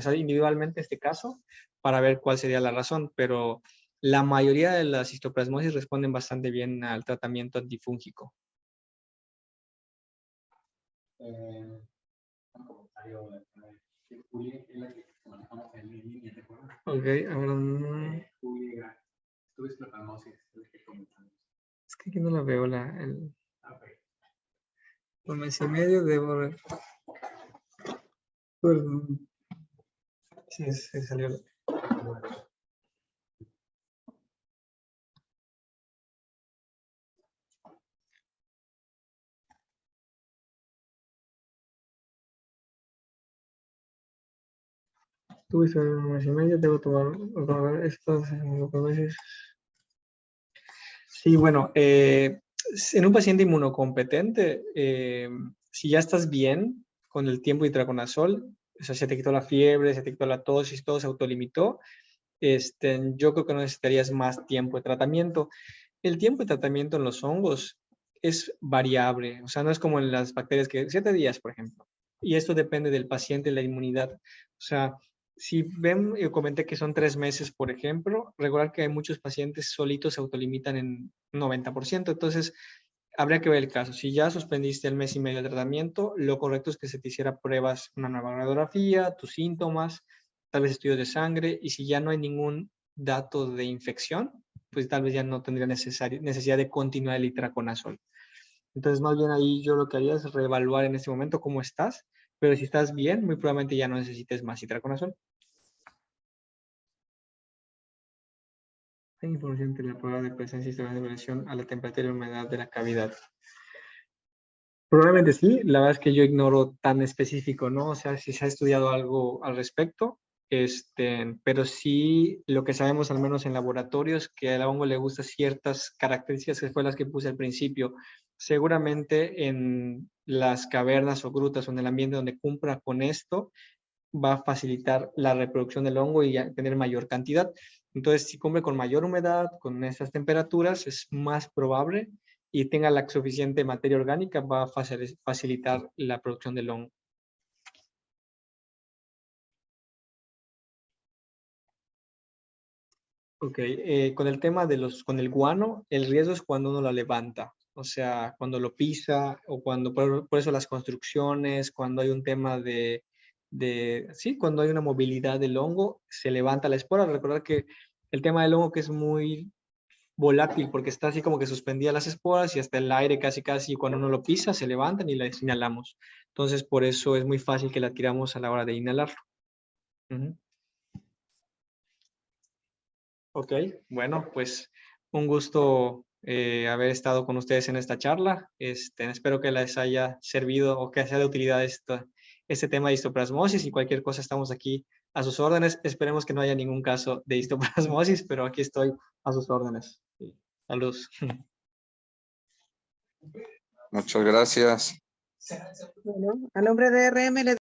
este caso para ver cuál sería la razón, pero la mayoría de las histoplasmosis responden bastante bien al tratamiento antifúngico. Un comentario de Juli, es la que manejamos en línea, ¿te acuerdas? Ok, ahora Juli, tuviste la famosis, es que aquí no la veo por mes y medio debo ver. Sí, se salió. Tuviste un mes y medio, debo tomar estas veces. Sí, bueno, en un paciente inmunocompetente, si ya estás bien con el tiempo de itraconazol, o sea, se te quitó la fiebre, se te quitó la tos y todo se autolimitó, yo creo que no necesitarías más tiempo de tratamiento. El tiempo de tratamiento en los hongos es variable, o sea, no es como en las bacterias que 7 días, por ejemplo. Y esto depende del paciente y la inmunidad. O sea, si ven, yo comenté que son 3 meses, por ejemplo, recordar que hay muchos pacientes solitos se autolimitan en 90%, entonces habría que ver el caso. Si ya suspendiste el mes y medio de tratamiento, lo correcto es que se te hiciera pruebas, una nueva radiografía, tus síntomas, tal vez estudios de sangre, y si ya no hay ningún dato de infección, pues tal vez ya no tendría necesidad de continuar el itraconazol. Entonces, más bien ahí yo lo que haría es reevaluar en este momento cómo estás, pero si estás bien, muy probablemente ya no necesites más itraconazol. Hay información entre la prueba de presencia y de evaluación a la temperatura y humedad de la cavidad. Probablemente sí, la verdad es que yo ignoro tan específico, ¿no? O sea, si se ha estudiado algo al respecto, pero sí lo que sabemos, al menos en laboratorios, que al hongo le gustan ciertas características que fue las que puse al principio. Seguramente en las cavernas o grutas o en el ambiente donde cumpla con esto, va a facilitar la reproducción del hongo y a tener mayor cantidad. Entonces, si cumple con mayor humedad, con estas temperaturas, es más probable y tenga la suficiente materia orgánica, va a facilitar la producción del hongo. Ok, con el tema con el guano, el riesgo es cuando uno lo levanta, o sea, cuando lo pisa o cuando, por eso las construcciones, cuando hay un tema sí, cuando hay una movilidad del hongo, se levanta la espora. Recordar que el tema del hongo que es muy volátil porque está así como que suspendía las esporas y hasta el aire casi, cuando uno lo pisa, se levantan y las inhalamos. Entonces, por eso es muy fácil que la tiramos a la hora de inhalarlo. Ujú. Ok, bueno, pues un gusto haber estado con ustedes en esta charla. Espero que les haya servido o que sea de utilidad este tema de histoplasmosis y cualquier cosa estamos aquí a sus órdenes. Esperemos que no haya ningún caso de histoplasmosis, pero aquí estoy a sus órdenes. Saludos. Muchas gracias. Bueno, a nombre de RM le